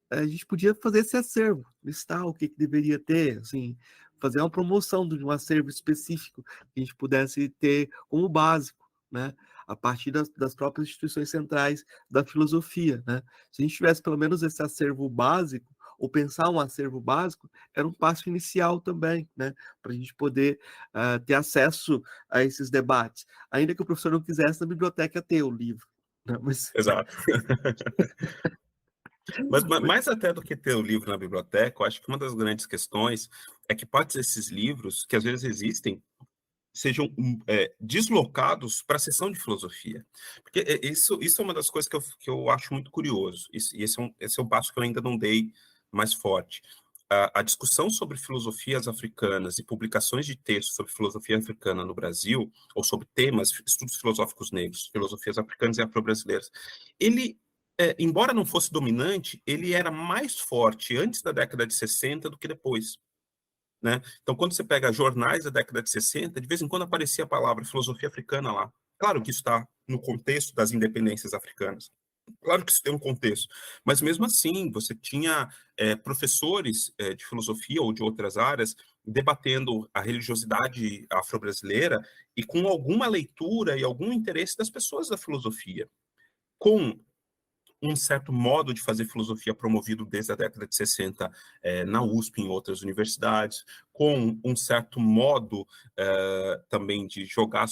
A gente podia fazer esse acervo, listar o que deveria ter, assim, fazer uma promoção de um acervo específico que a gente pudesse ter como básico, né? A partir das próprias instituições centrais da filosofia, né? Se a gente tivesse pelo menos esse acervo básico, ou pensar um acervo básico, era um passo inicial também, né? Para a gente poder ter acesso a esses debates. Ainda que o professor não quisesse na biblioteca ter o livro, né? Mas... Exato. Mas mais até do que ter o livro na biblioteca, eu acho que uma das grandes questões é que partes desses livros, que às vezes existem, sejam deslocados para a sessão de filosofia. Porque isso é uma das coisas que eu acho muito curioso, e esse é um passo que eu ainda não dei mais forte. A discussão sobre filosofias africanas e publicações de textos sobre filosofia africana no Brasil, ou sobre temas, estudos filosóficos negros, filosofias africanas e afro-brasileiras, ele, embora não fosse dominante, ele era mais forte antes da década de 60 do que depois. Né? Então, quando você pega jornais da década de 60, de vez em quando aparecia a palavra filosofia africana lá. Claro que isso está no contexto das independências africanas. Claro que isso tem um contexto, mas mesmo assim você tinha professores de filosofia ou de outras áreas debatendo a religiosidade afro-brasileira e com alguma leitura e algum interesse das pessoas da filosofia, com um certo modo de fazer filosofia promovido desde a década de 60 na USP e em outras universidades, com um certo modo também de jogar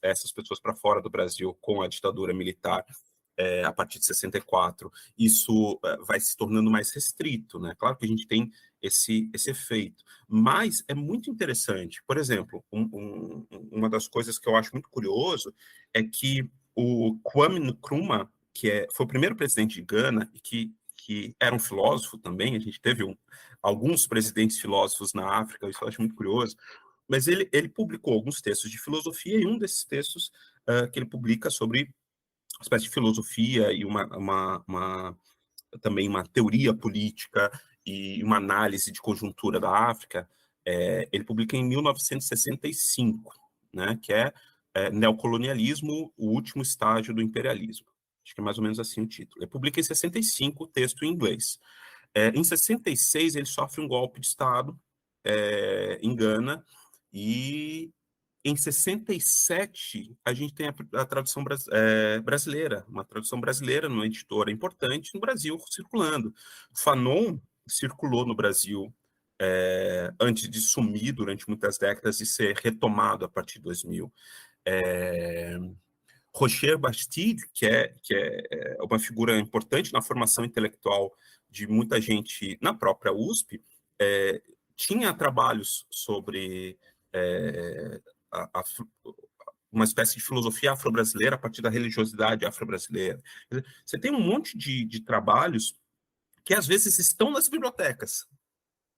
essas pessoas para fora do Brasil com a ditadura militar a partir de 64, isso vai se tornando mais restrito, né? Claro que a gente tem esse efeito, mas é muito interessante. Por exemplo, uma das coisas que eu acho muito curioso é que o Kwame Nkrumah, foi o primeiro presidente de Gana e que era um filósofo também, a gente teve alguns presidentes filósofos na África, isso eu acho muito curioso, mas ele publicou alguns textos de filosofia e um desses textos que ele publica sobre uma espécie de filosofia e também uma teoria política e uma análise de conjuntura da África, ele publica em 1965, né, que é Neocolonialismo, o último estágio do imperialismo. Acho que é mais ou menos assim o título. Ele publica em 65 o texto em inglês. Em 66, ele sofre um golpe de Estado em Gana e em 67, a gente tem a tradução brasileira, uma tradução brasileira numa editora importante no Brasil circulando. Fanon circulou no Brasil antes de sumir durante muitas décadas e ser retomado a partir de 2000. Rocher Bastide, que é uma figura importante na formação intelectual de muita gente na própria USP, tinha trabalhos sobre uma espécie de filosofia afro-brasileira a partir da religiosidade afro-brasileira. Você tem um monte de trabalhos que às vezes estão nas bibliotecas,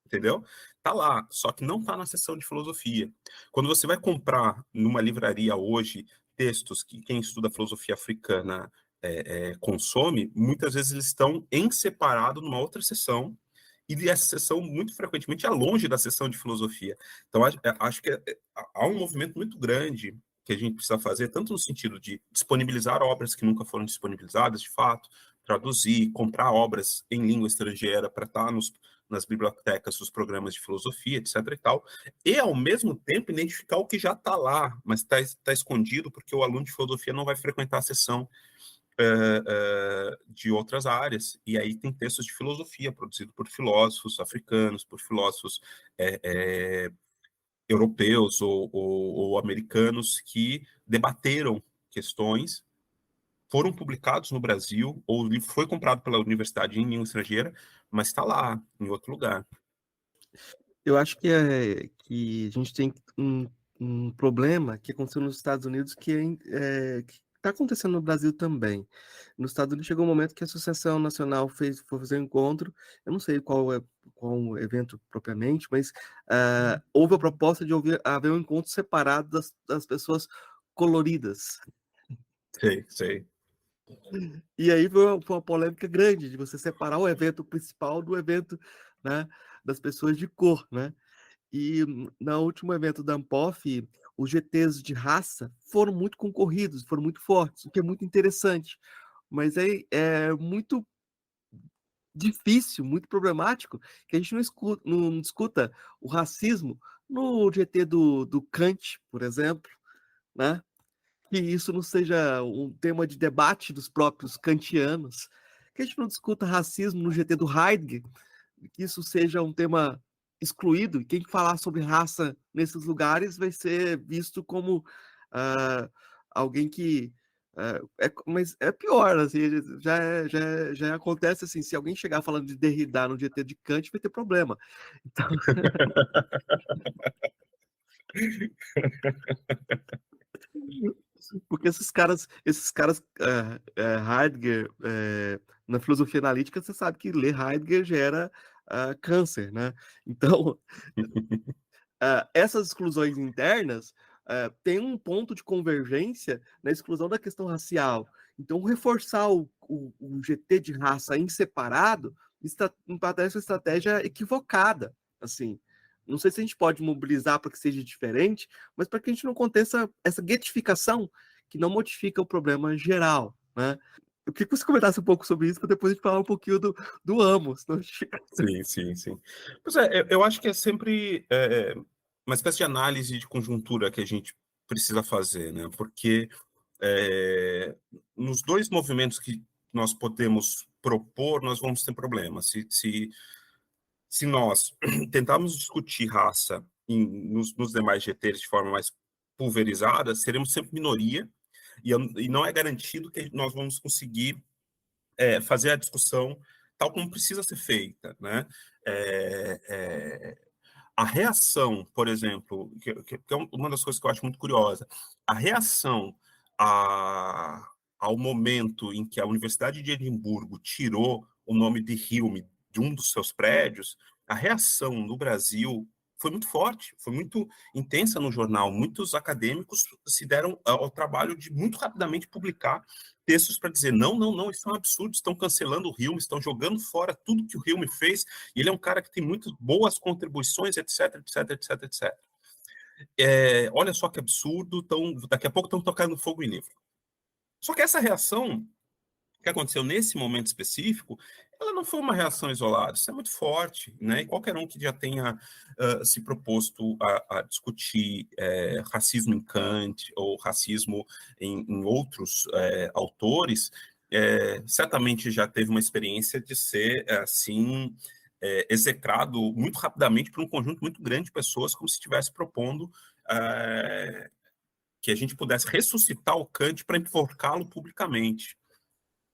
entendeu? Tá lá, só que não tá na seção de filosofia. Quando você vai comprar numa livraria hoje textos que quem estuda filosofia africana consome, muitas vezes eles estão em separado numa outra seção e essa sessão, muito frequentemente, é longe da sessão de filosofia. Então, acho que há um movimento muito grande que a gente precisa fazer, tanto no sentido de disponibilizar obras que nunca foram disponibilizadas, de fato, traduzir, comprar obras em língua estrangeira para estar nas bibliotecas, nos programas de filosofia, etc. e tal, e, ao mesmo tempo, identificar o que já está lá, mas está escondido, porque o aluno de filosofia não vai frequentar a sessão de outras áreas, e aí tem textos de filosofia produzidos por filósofos africanos, por filósofos europeus ou americanos que debateram questões, foram publicados no Brasil, ou o livro foi comprado pela universidade em língua estrangeira, mas está lá, em outro lugar. Eu acho que a gente tem um problema que aconteceu nos Estados Unidos que está acontecendo no Brasil também. Nos Estados Unidos chegou um momento que a Associação Nacional foi fazer um encontro, eu não sei qual o evento propriamente, mas houve a proposta de haver um encontro separado das pessoas coloridas. Sei. E aí foi uma polêmica grande de você separar o evento principal do evento, né, das pessoas de cor, né? E no último evento da Ampof, os GTs de raça foram muito concorridos, foram muito fortes, o que é muito interessante. Mas é muito difícil, muito problemático, que a gente não discuta o racismo no GT do Kant, por exemplo, né? Que isso não seja um tema de debate dos próprios kantianos, que a gente não discuta racismo no GT do Heidegger, que isso seja um tema excluído, e quem falar sobre raça nesses lugares vai ser visto como alguém que. Mas é pior, assim, já acontece assim, se alguém chegar falando de Derrida no GT de Kant, vai ter problema. Então... Porque esses caras Heidegger, na filosofia analítica, você sabe que ler Heidegger gera câncer, né? Então, essas exclusões internas têm um ponto de convergência na exclusão da questão racial. Então, reforçar o GT de raça em separado me parece uma estratégia equivocada, assim. Não sei se a gente pode mobilizar para que seja diferente, mas para que a gente não aconteça essa guetificação que não modifica o problema geral, né? Eu queria que você comentasse um pouco sobre isso, para depois a gente falar um pouquinho do Amo. Senão a gente fica... Sim. Pois eu acho que é sempre uma espécie de análise de conjuntura que a gente precisa fazer, né? Porque nos dois movimentos que nós podemos propor, nós vamos ter problemas. Se nós tentarmos discutir raça nos demais GTs de forma mais pulverizada, seremos sempre minoria, e não é garantido que nós vamos conseguir fazer a discussão tal como precisa ser feita, né? A reação, por exemplo, que é uma das coisas que eu acho muito curiosa, a reação ao momento em que a Universidade de Edimburgo tirou o nome de Hume de um dos seus prédios, a reação no Brasil foi muito forte, foi muito intensa no jornal. Muitos acadêmicos se deram ao trabalho de muito rapidamente publicar textos para dizer não, isso é um absurdo, estão cancelando o Hume, estão jogando fora tudo que o Hume fez, e ele é um cara que tem muitas boas contribuições, etc. Olha só que absurdo, daqui a pouco estão tocando fogo em livro. Só que essa reação que aconteceu nesse momento específico, ela não foi uma reação isolada, isso é muito forte, né? E qualquer um que já tenha se proposto a discutir racismo em Kant ou racismo em outros autores, certamente já teve uma experiência de ser, assim, execrado muito rapidamente por um conjunto muito grande de pessoas, como se estivesse propondo que a gente pudesse ressuscitar o Kant para enforcá-lo publicamente.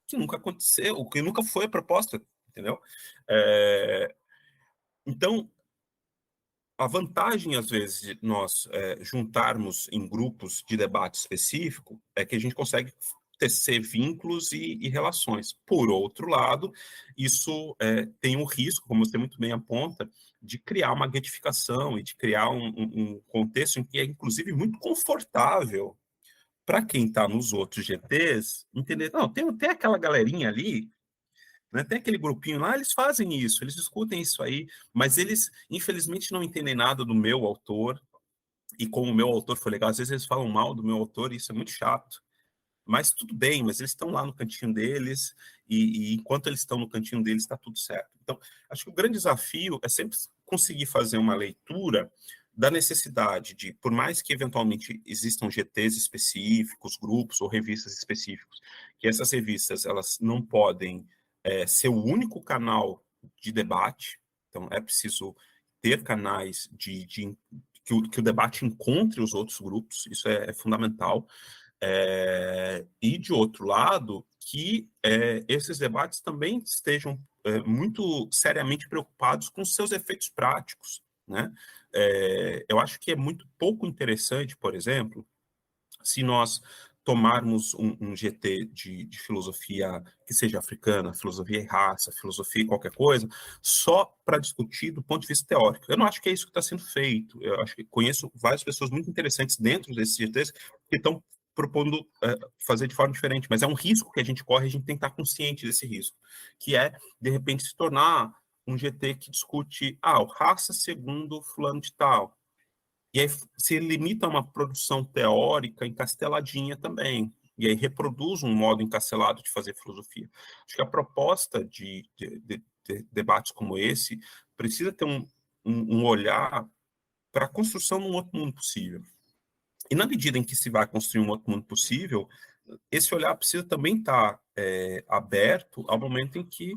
Que nunca aconteceu, o que nunca foi a proposta, entendeu? Então, a vantagem, às vezes, de nós juntarmos em grupos de debate específico é que a gente consegue tecer vínculos e relações. Por outro lado, isso tem um risco, como você muito bem aponta, de criar uma guetificação e de criar um contexto em que é, inclusive, muito confortável para quem está nos outros GTs, entender, não, tem aquela galerinha ali né? Tem aquele grupinho lá, eles fazem isso, eles discutem isso aí, mas eles, infelizmente, não entendem nada do meu autor, e como o meu autor foi legal, às vezes eles falam mal do meu autor, e isso é muito chato. Mas tudo bem, mas eles estão lá no cantinho deles, e enquanto eles estão no cantinho deles, está tudo certo. Então, acho que o grande desafio é sempre conseguir fazer uma leitura da necessidade de, por mais que eventualmente existam GTs específicos, grupos ou revistas específicos, que essas revistas elas não podem ser o único canal de debate, então é preciso ter canais que o debate encontre os outros grupos, isso é fundamental. E, de outro lado, que esses debates também estejam muito seriamente preocupados com seus efeitos práticos, né? Eu acho que é muito pouco interessante, por exemplo, se nós tomarmos um GT de filosofia que seja africana, filosofia e raça, filosofia e qualquer coisa, só para discutir do ponto de vista teórico. Eu não acho que é isso que está sendo feito. Eu acho que conheço várias pessoas muito interessantes dentro desses GTs que estão propondo fazer de forma diferente, mas é um risco que a gente corre, a gente tem que estar consciente desse risco, que é, de repente, se tornar um GT que discute raça segundo fulano de tal, e aí se limita a uma produção teórica encasteladinha também. E aí reproduz um modo encastelado de fazer filosofia. Acho que a proposta de debates como esse precisa ter um olhar para a construção de um outro mundo possível. E na medida em que se vai construir um outro mundo possível, esse olhar precisa também estar aberto ao momento em que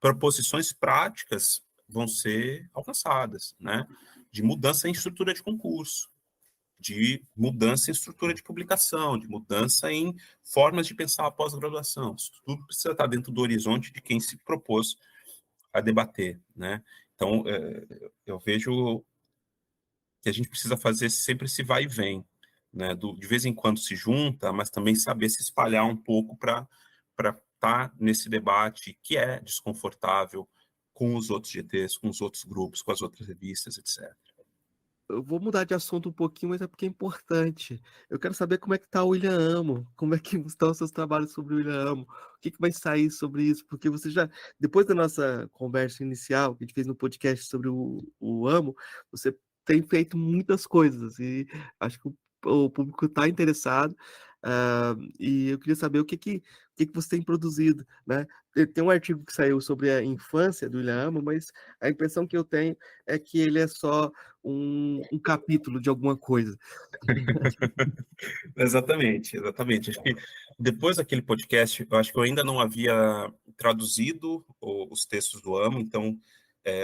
proposições práticas vão ser alcançadas, né? De mudança em estrutura de concurso, de mudança em estrutura de publicação, de mudança em formas de pensar a pós-graduação. Isso tudo precisa estar dentro do horizonte de quem se propôs a debater, né? Então, eu vejo que a gente precisa fazer sempre esse vai e vem, né? De vez em quando se junta, mas também saber se espalhar um pouco para estar nesse debate que é desconfortável com os outros GTs, com os outros grupos, com as outras revistas, etc. Eu vou mudar de assunto um pouquinho, mas é porque é importante. Eu quero saber como é que tá o William Amo, como é que estão os seus trabalhos sobre o William Amo, o que vai sair sobre isso, porque você já, depois da nossa conversa inicial que a gente fez no podcast sobre o Amo, você tem feito muitas coisas e acho que o público está interessado. E eu queria saber o que você tem produzido, né? Tem um artigo que saiu sobre a infância do William Amo, mas a impressão que eu tenho é que ele é só um capítulo de alguma coisa. Exatamente, exatamente. Acho que depois daquele podcast, eu acho que eu ainda não havia traduzido os textos do Amo, então,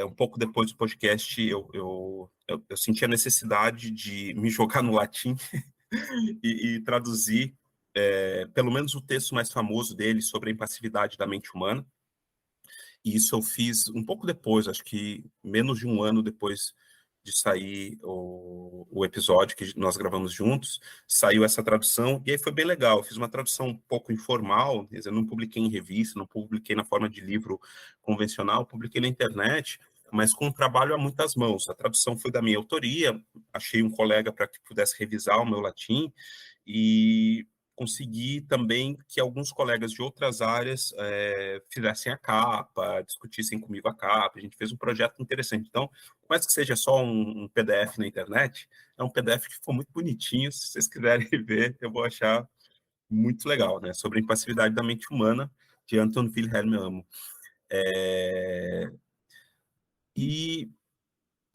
um pouco depois do podcast, eu senti a necessidade de me jogar no latim e traduzir, pelo menos o texto mais famoso dele sobre a impassividade da mente humana. E isso eu fiz um pouco depois, acho que menos de um ano depois de sair o episódio que nós gravamos juntos, saiu essa tradução, e aí foi bem legal. Eu fiz uma tradução um pouco informal, quer dizer, eu não publiquei em revista, não publiquei na forma de livro convencional, publiquei na internet, mas com um trabalho a muitas mãos. A tradução foi da minha autoria, achei um colega para que pudesse revisar o meu latim, e consegui também que alguns colegas de outras áreas fizessem a capa, discutissem comigo a capa. A gente fez um projeto interessante. Então, por mais que seja só um PDF na internet, é um PDF que ficou muito bonitinho. Se vocês quiserem ver, eu vou achar muito legal, né? Sobre a impassividade da mente humana, de Anton Wilhelm Amo. E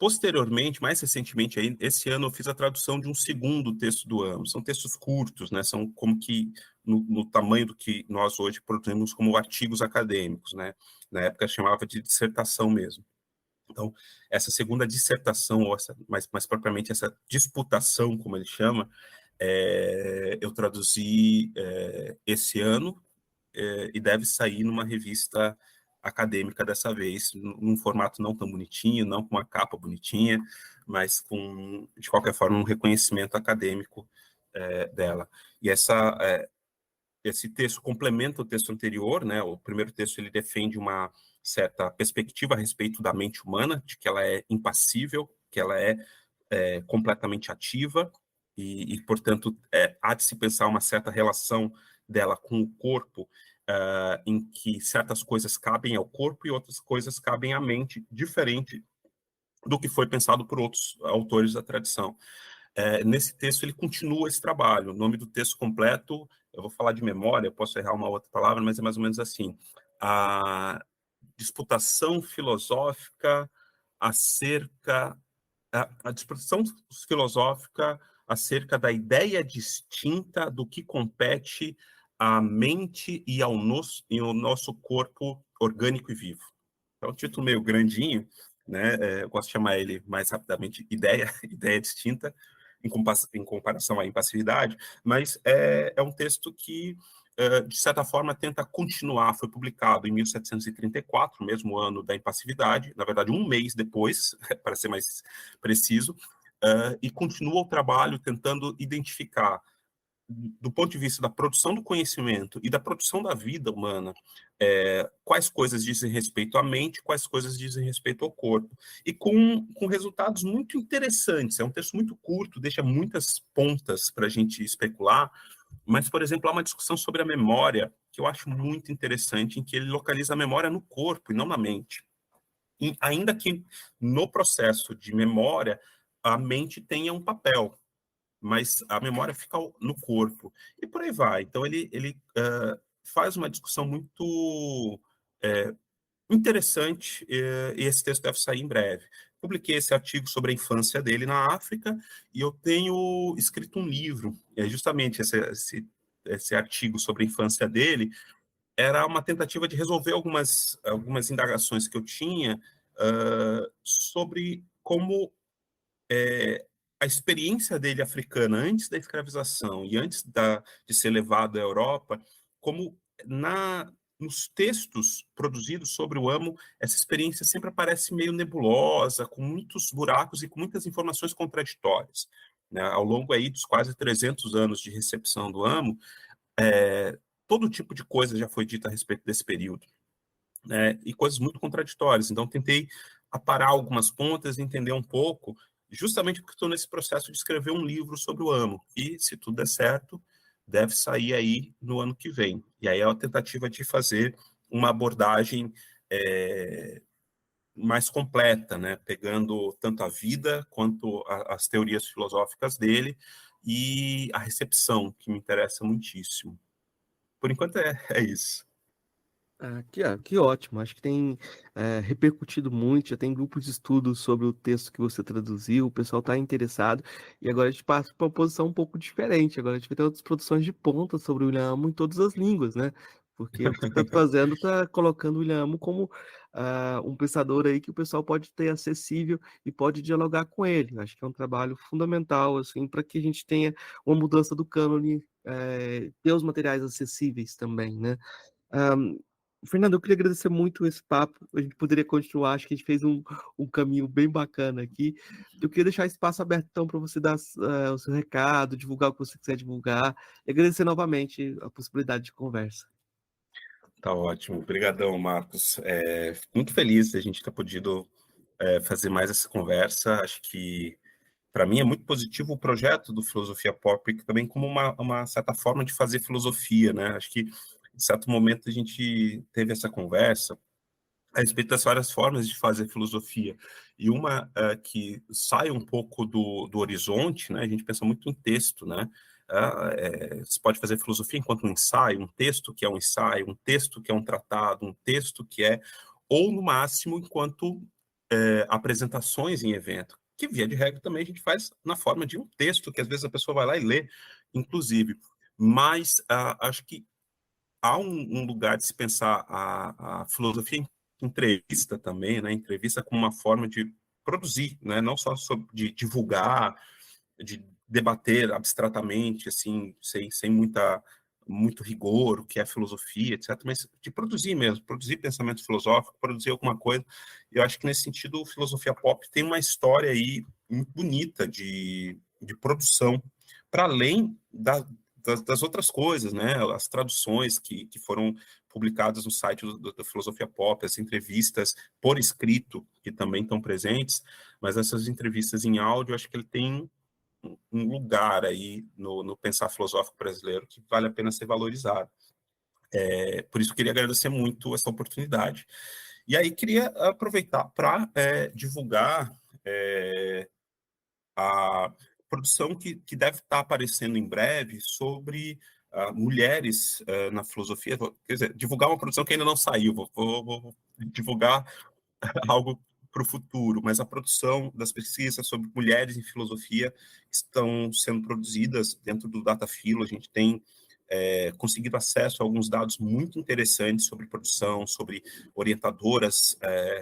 posteriormente, mais recentemente, aí, esse ano eu fiz a tradução de um segundo texto do Amo. São textos curtos, né? São como que no tamanho do que nós hoje produzimos como artigos acadêmicos, né? Na época chamava de dissertação mesmo. Então, essa segunda dissertação, ou mais propriamente essa disputação, como ele chama, eu traduzi esse ano e deve sair numa revista acadêmica dessa vez, num formato não tão bonitinho, não com uma capa bonitinha, mas com, de qualquer forma, um reconhecimento acadêmico dela. E esse texto complementa o texto anterior, né? O primeiro texto ele defende uma certa perspectiva a respeito da mente humana, de que ela é impassível, que ela é completamente ativa portanto, há de se pensar uma certa relação dela com o corpo em que certas coisas cabem ao corpo e outras coisas cabem à mente, diferente do que foi pensado por outros autores da tradição. Nesse texto, ele continua esse trabalho. O nome do texto completo, eu vou falar de memória, posso errar uma outra palavra, mas é mais ou menos assim. A disputação filosófica acerca... A disputação filosófica acerca da ideia distinta do que compete à mente e ao nosso corpo orgânico e vivo. É um título meio grandinho, né? Eu gosto de chamar ele mais rapidamente ideia distinta, em comparação à impassividade, mas é um texto que, de certa forma, tenta continuar. Foi publicado em 1734, mesmo ano da impassividade, na verdade, um mês depois, para ser mais preciso, e continua o trabalho tentando identificar, do ponto de vista da produção do conhecimento e da produção da vida humana, quais coisas dizem respeito à mente, quais coisas dizem respeito ao corpo, e com resultados muito interessantes. É um texto muito curto, deixa muitas pontas para a gente especular, mas, por exemplo, há uma discussão sobre a memória, que eu acho muito interessante, em que ele localiza a memória no corpo e não na mente. E ainda que no processo de memória, a mente tenha um papel, mas a memória fica no corpo, e por aí vai. Então, ele faz uma discussão muito interessante, e esse texto deve sair em breve. Publiquei esse artigo sobre a infância dele na África, e eu tenho escrito um livro, justamente esse artigo sobre a infância dele, era uma tentativa de resolver algumas indagações que eu tinha sobre como a experiência dele africana antes da escravização e antes de ser levado à Europa, como nos textos produzidos sobre o Amo, essa experiência sempre aparece meio nebulosa, com muitos buracos e com muitas informações contraditórias. Né? Ao longo aí dos quase 300 anos de recepção do Amo, todo tipo de coisa já foi dita a respeito desse período, né? E coisas muito contraditórias. Então, tentei aparar algumas pontas, entender um pouco, justamente porque estou nesse processo de escrever um livro sobre o Amo. E, se tudo der certo, deve sair aí no ano que vem. E aí é a tentativa de fazer uma abordagem mais completa, né? Pegando tanto a vida quanto as teorias filosóficas dele e a recepção, que me interessa muitíssimo. Por enquanto é isso. Que ótimo, acho que tem repercutido muito, já tem grupos de estudos sobre o texto que você traduziu, o pessoal está interessado, e agora a gente passa para uma posição um pouco diferente, agora a gente vai ter outras produções de ponta sobre o William Amo em todas as línguas, né? Porque o que você está fazendo está colocando o William Amo como um pensador aí que o pessoal pode ter acessível e pode dialogar com ele. Acho que é um trabalho fundamental, assim, para que a gente tenha uma mudança do cânone, ter os materiais acessíveis também, né? Fernando, eu queria agradecer muito esse papo. A gente poderia continuar, acho que a gente fez um caminho bem bacana aqui. Eu queria deixar espaço aberto, então, para você dar o seu recado, divulgar o que você quiser divulgar, e agradecer novamente a possibilidade de conversa. Tá ótimo. Obrigadão, Marcos. Muito feliz de a gente ter podido fazer mais essa conversa. Acho que, para mim, é muito positivo o projeto do Filosofia Pop, também como uma certa forma de fazer filosofia, né? Acho que, em certo momento, a gente teve essa conversa a respeito das várias formas de fazer filosofia. E uma que sai um pouco do horizonte, né? A gente pensa muito em texto, né? Você pode fazer filosofia enquanto um ensaio, um texto que é um ensaio, um texto que é um tratado, um texto que ou no máximo, enquanto apresentações em evento, que via de regra também a gente faz na forma de um texto, que às vezes a pessoa vai lá e lê, inclusive. Mas acho que há um lugar de se pensar a filosofia em entrevista também, né? Entrevista como uma forma de produzir, né? Não só de divulgar, de debater abstratamente, assim, sem muito rigor, o que é filosofia, etc., mas de produzir mesmo, produzir pensamento filosófico, produzir alguma coisa. Eu acho que, nesse sentido, filosofia pop tem uma história aí muito bonita de produção, para além das outras coisas, né? As traduções que foram publicadas no site da Filosofia Pop, as entrevistas por escrito, que também estão presentes, mas essas entrevistas em áudio, acho que ele tem um lugar aí no pensar filosófico brasileiro que vale a pena ser valorizado. Por isso, eu queria agradecer muito essa oportunidade. E aí, queria aproveitar para divulgar a produção que deve estar aparecendo em breve sobre mulheres na filosofia. Quer dizer, divulgar uma produção que ainda não saiu. Vou divulgar algo para o futuro, mas a produção das pesquisas sobre mulheres em filosofia estão sendo produzidas dentro do Datafilo. A gente tem conseguido acesso a alguns dados muito interessantes sobre produção, sobre orientadoras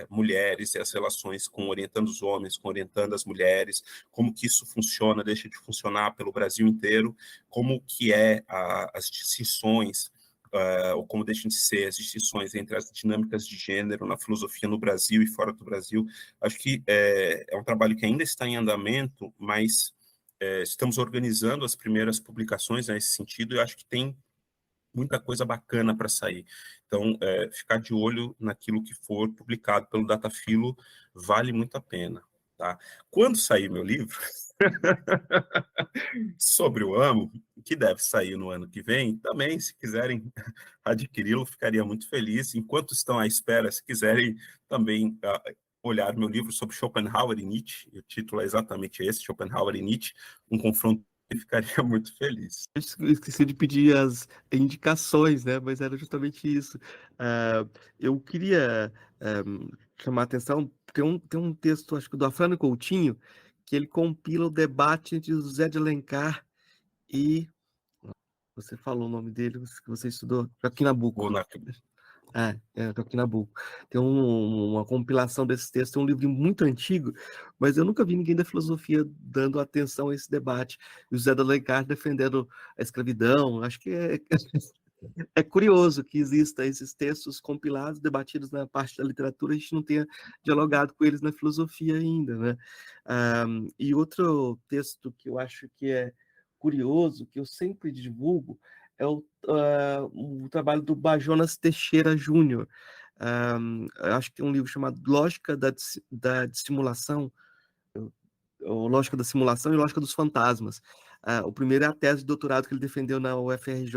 mulheres e as relações com orientando os homens, com orientando as mulheres, como que isso funciona, deixa de funcionar pelo Brasil inteiro, como que as distinções ou como deixam de ser as distinções entre as dinâmicas de gênero na filosofia no Brasil e fora do Brasil. Acho que é um trabalho que ainda está em andamento, mas estamos organizando as primeiras publicações nesse sentido, e acho que tem muita coisa bacana para sair. Então, ficar de olho naquilo que for publicado pelo Datafilo vale muito a pena. Tá? Quando sair meu livro sobre o AMO, que deve sair no ano que vem, também, se quiserem adquiri-lo, ficaria muito feliz. Enquanto estão à espera, se quiserem também olhar meu livro sobre Schopenhauer e Nietzsche, o título é exatamente esse, Schopenhauer e Nietzsche, um confronto, e ficaria muito feliz. Eu esqueci de pedir as indicações, né? Mas era justamente isso. Eu queria chamar a atenção, tem um texto, acho que do Afrânio Coutinho, que ele compila o debate entre José de Alencar e... Você falou o nome dele, que você estudou, Joaquim Nabuco. Joaquim Nabuco. Tem uma compilação desses textos, tem um livro muito antigo, mas eu nunca vi ninguém da filosofia dando atenção a esse debate. O José de Alencar defendendo a escravidão. Acho que é curioso que existam esses textos compilados, debatidos na parte da literatura, a gente não tenha dialogado com eles na filosofia ainda, né? E outro texto que eu acho que é curioso, que eu sempre divulgo, é o trabalho do Bajonas Teixeira Júnior. Acho que tem um livro chamado Lógica da Dissimulação, ou Lógica da Simulação e Lógica dos Fantasmas. O primeiro é a tese de doutorado que ele defendeu na UFRJ,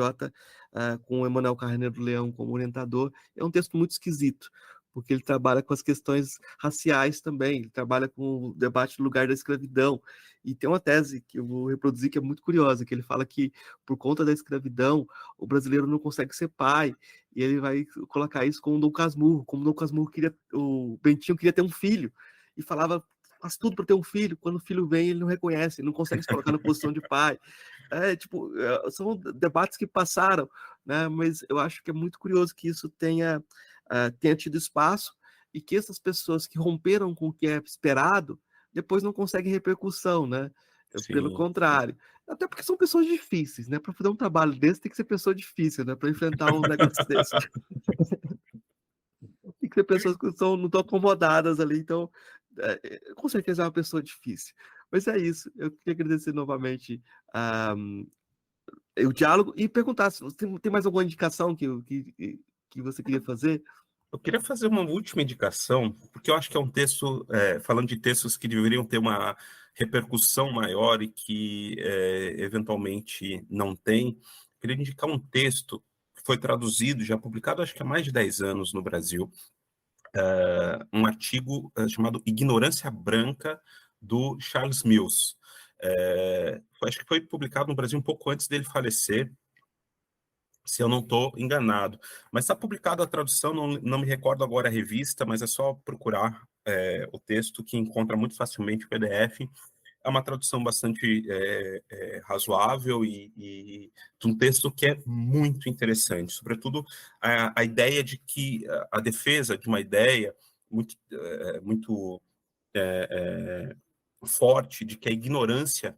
com o Emanuel Carneiro Leão como orientador. É um texto muito esquisito, porque ele trabalha com as questões raciais também, ele trabalha com o debate do lugar da escravidão. E tem uma tese que eu vou reproduzir que é muito curiosa, que ele fala que, por conta da escravidão, o brasileiro não consegue ser pai, e ele vai colocar isso com o Dom Casmurro, como o Dom Casmurro o Bentinho queria ter um filho, e falava, faz tudo para ter um filho, quando o filho vem, ele não reconhece, ele não consegue se colocar na posição de pai. São debates que passaram, né? Mas eu acho que é muito curioso que isso tenha tido espaço, e que essas pessoas que romperam com o que é esperado, depois não conseguem repercussão, né? Sim. Pelo contrário. Até porque são pessoas difíceis, né? Para fazer um trabalho desse tem que ser pessoa difícil, né? Para enfrentar um negócio desse. Tem que ser pessoas que não estão acomodadas ali, então com certeza é uma pessoa difícil. Mas é isso, eu queria agradecer novamente o diálogo e perguntar se tem mais alguma indicação que você queria fazer. Eu queria fazer uma última indicação, porque eu acho que é um texto, falando de textos que deveriam ter uma repercussão maior e que eventualmente não tem. Eu queria indicar um texto que foi traduzido, já publicado acho que há mais de 10 anos no Brasil, um artigo chamado Ignorância Branca, do Charles Mills. Acho que foi publicado no Brasil um pouco antes dele falecer, se eu não estou enganado. Mas está publicada a tradução, não me recordo agora a revista, mas é só procurar o texto, que encontra muito facilmente o PDF. É uma tradução bastante razoável e de um texto que é muito interessante, sobretudo a ideia de que a defesa de uma ideia muito forte de que a ignorância,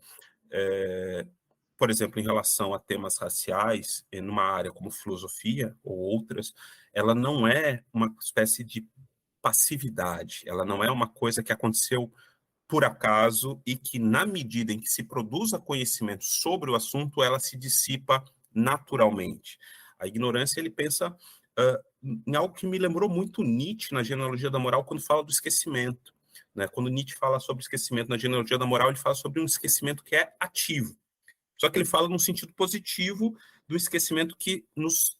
por exemplo, em relação a temas raciais, numa área como filosofia ou outras, ela não é uma espécie de passividade, ela não é uma coisa que aconteceu por acaso e que, na medida em que se produza conhecimento sobre o assunto, ela se dissipa naturalmente. A ignorância, ele pensa em algo que me lembrou muito Nietzsche na Genealogia da Moral, quando fala do esquecimento. Né? Quando Nietzsche fala sobre esquecimento na Genealogia da Moral, ele fala sobre um esquecimento que é ativo. Só que ele fala num sentido positivo do esquecimento que nos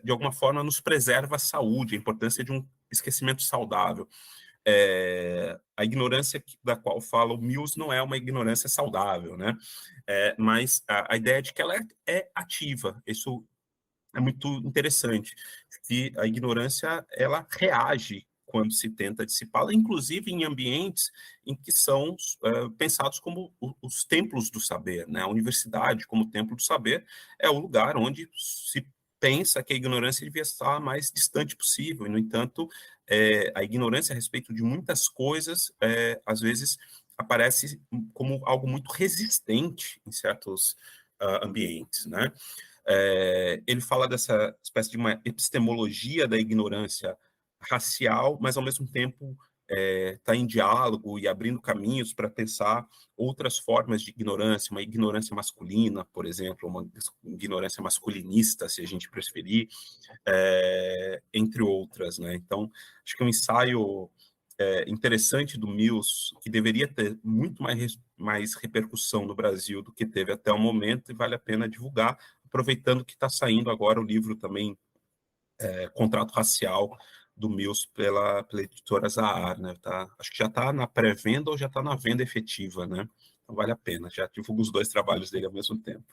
de alguma forma, nos preserva a saúde, a importância de um esquecimento saudável. A ignorância da qual fala o Mills não é uma ignorância saudável, né? Mas a ideia de que ela é ativa, isso é muito interessante, que a ignorância, ela reage quando se tenta dissipá-la, inclusive em ambientes em que são pensados como os templos do saber, né? A universidade, como templo do saber, é o lugar onde se pensa que a ignorância devia estar mais distante possível, e, no entanto, a ignorância a respeito de muitas coisas, às vezes, aparece como algo muito resistente em certos ambientes, né? Ele fala dessa espécie de uma epistemologia da ignorância racial, mas, ao mesmo tempo, está em diálogo e abrindo caminhos para pensar outras formas de ignorância, uma ignorância masculina, por exemplo, uma ignorância masculinista, se a gente preferir, entre outras, né? Então, acho que é um ensaio interessante do Mills, que deveria ter muito mais repercussão no Brasil do que teve até o momento, e vale a pena divulgar, aproveitando que está saindo agora o livro também, Contrato Racial, do Mills pela editora Zahar, né? Acho que já está na pré-venda ou já está na venda efetiva, né? Então vale a pena, já divulgo os 2 trabalhos dele ao mesmo tempo.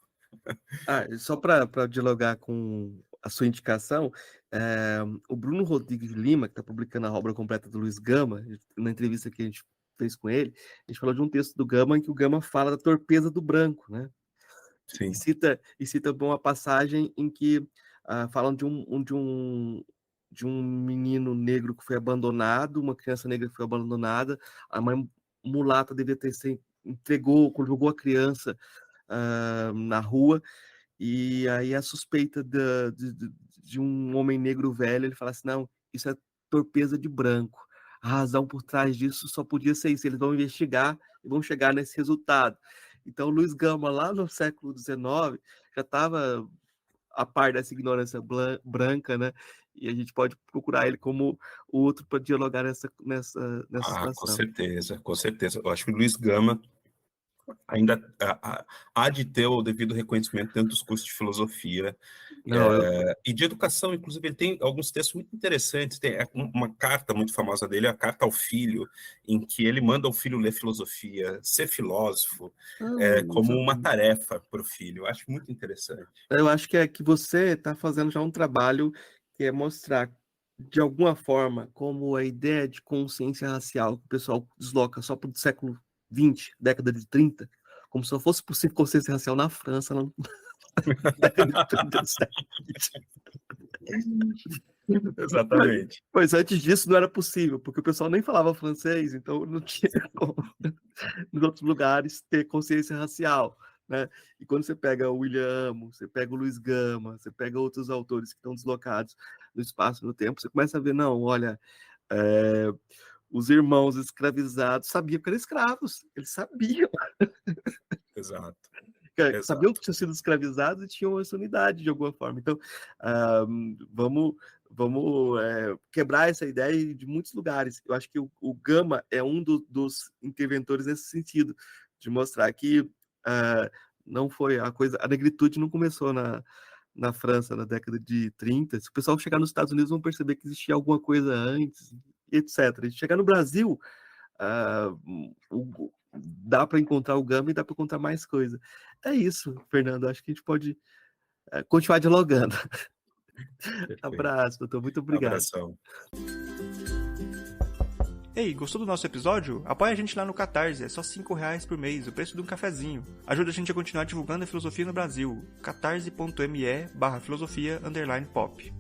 Só para dialogar com a sua indicação, o Bruno Rodrigues Lima, que está publicando a obra completa do Luiz Gama, na entrevista que a gente fez com ele, a gente falou de um texto do Gama em que o Gama fala da torpeza do branco, né? Sim. E cita uma passagem em que falam de um menino negro que foi abandonado, uma criança negra que foi abandonada, a mãe mulata devia ter jogou a criança na rua, e aí a suspeita de um homem negro velho, ele fala assim, não, isso é torpeza de branco, a razão por trás disso só podia ser isso, eles vão investigar e vão chegar nesse resultado. Então, Luiz Gama, lá no século XIX, já estava a par dessa ignorância branca, né? E a gente pode procurar ele como outro para dialogar nessa situação. Com certeza, com certeza. Eu acho que o Luiz Gama ainda há de ter o devido reconhecimento dentro dos cursos de filosofia e de educação. Inclusive, ele tem alguns textos muito interessantes. Tem uma carta muito famosa dele, a Carta ao Filho, em que ele manda o filho ler filosofia, ser filósofo, como uma tarefa para o filho. Eu acho muito interessante. Eu acho que você está fazendo já um trabalho que é mostrar, de alguma forma, como a ideia de consciência racial que o pessoal desloca só para o século XX, década de 30, como se não fosse possível consciência racial na França, na década de 30 do século XX. Exatamente. Pois antes disso não era possível, porque o pessoal nem falava francês, então não tinha como, nos outros lugares, ter consciência racial, né? E quando você pega o William Amo, você pega o Luiz Gama, você pega outros autores que estão deslocados no espaço e no tempo, você começa a ver, não, olha, os irmãos escravizados sabiam que eram escravos, eles sabiam. Exato. Sabiam que tinham sido escravizados e tinham essa unidade de alguma forma. Então, vamos quebrar essa ideia de muitos lugares. Eu acho que o Gama é um dos interventores nesse sentido, de mostrar que não foi a coisa, a negritude não começou na França na década de 30. Se o pessoal chegar nos Estados Unidos, vão perceber que existia alguma coisa antes, etc. Se chegar no Brasil, dá para encontrar o Gama e dá para encontrar mais coisa. É isso, Fernando. Acho que a gente pode continuar dialogando. Abraço, doutor. Muito obrigado. Abração. Ei, gostou do nosso episódio? Apoia a gente lá no Catarse, é só R$5 por mês, o preço de um cafezinho. Ajuda a gente a continuar divulgando a filosofia no Brasil. catarse.me/filosofia_pop.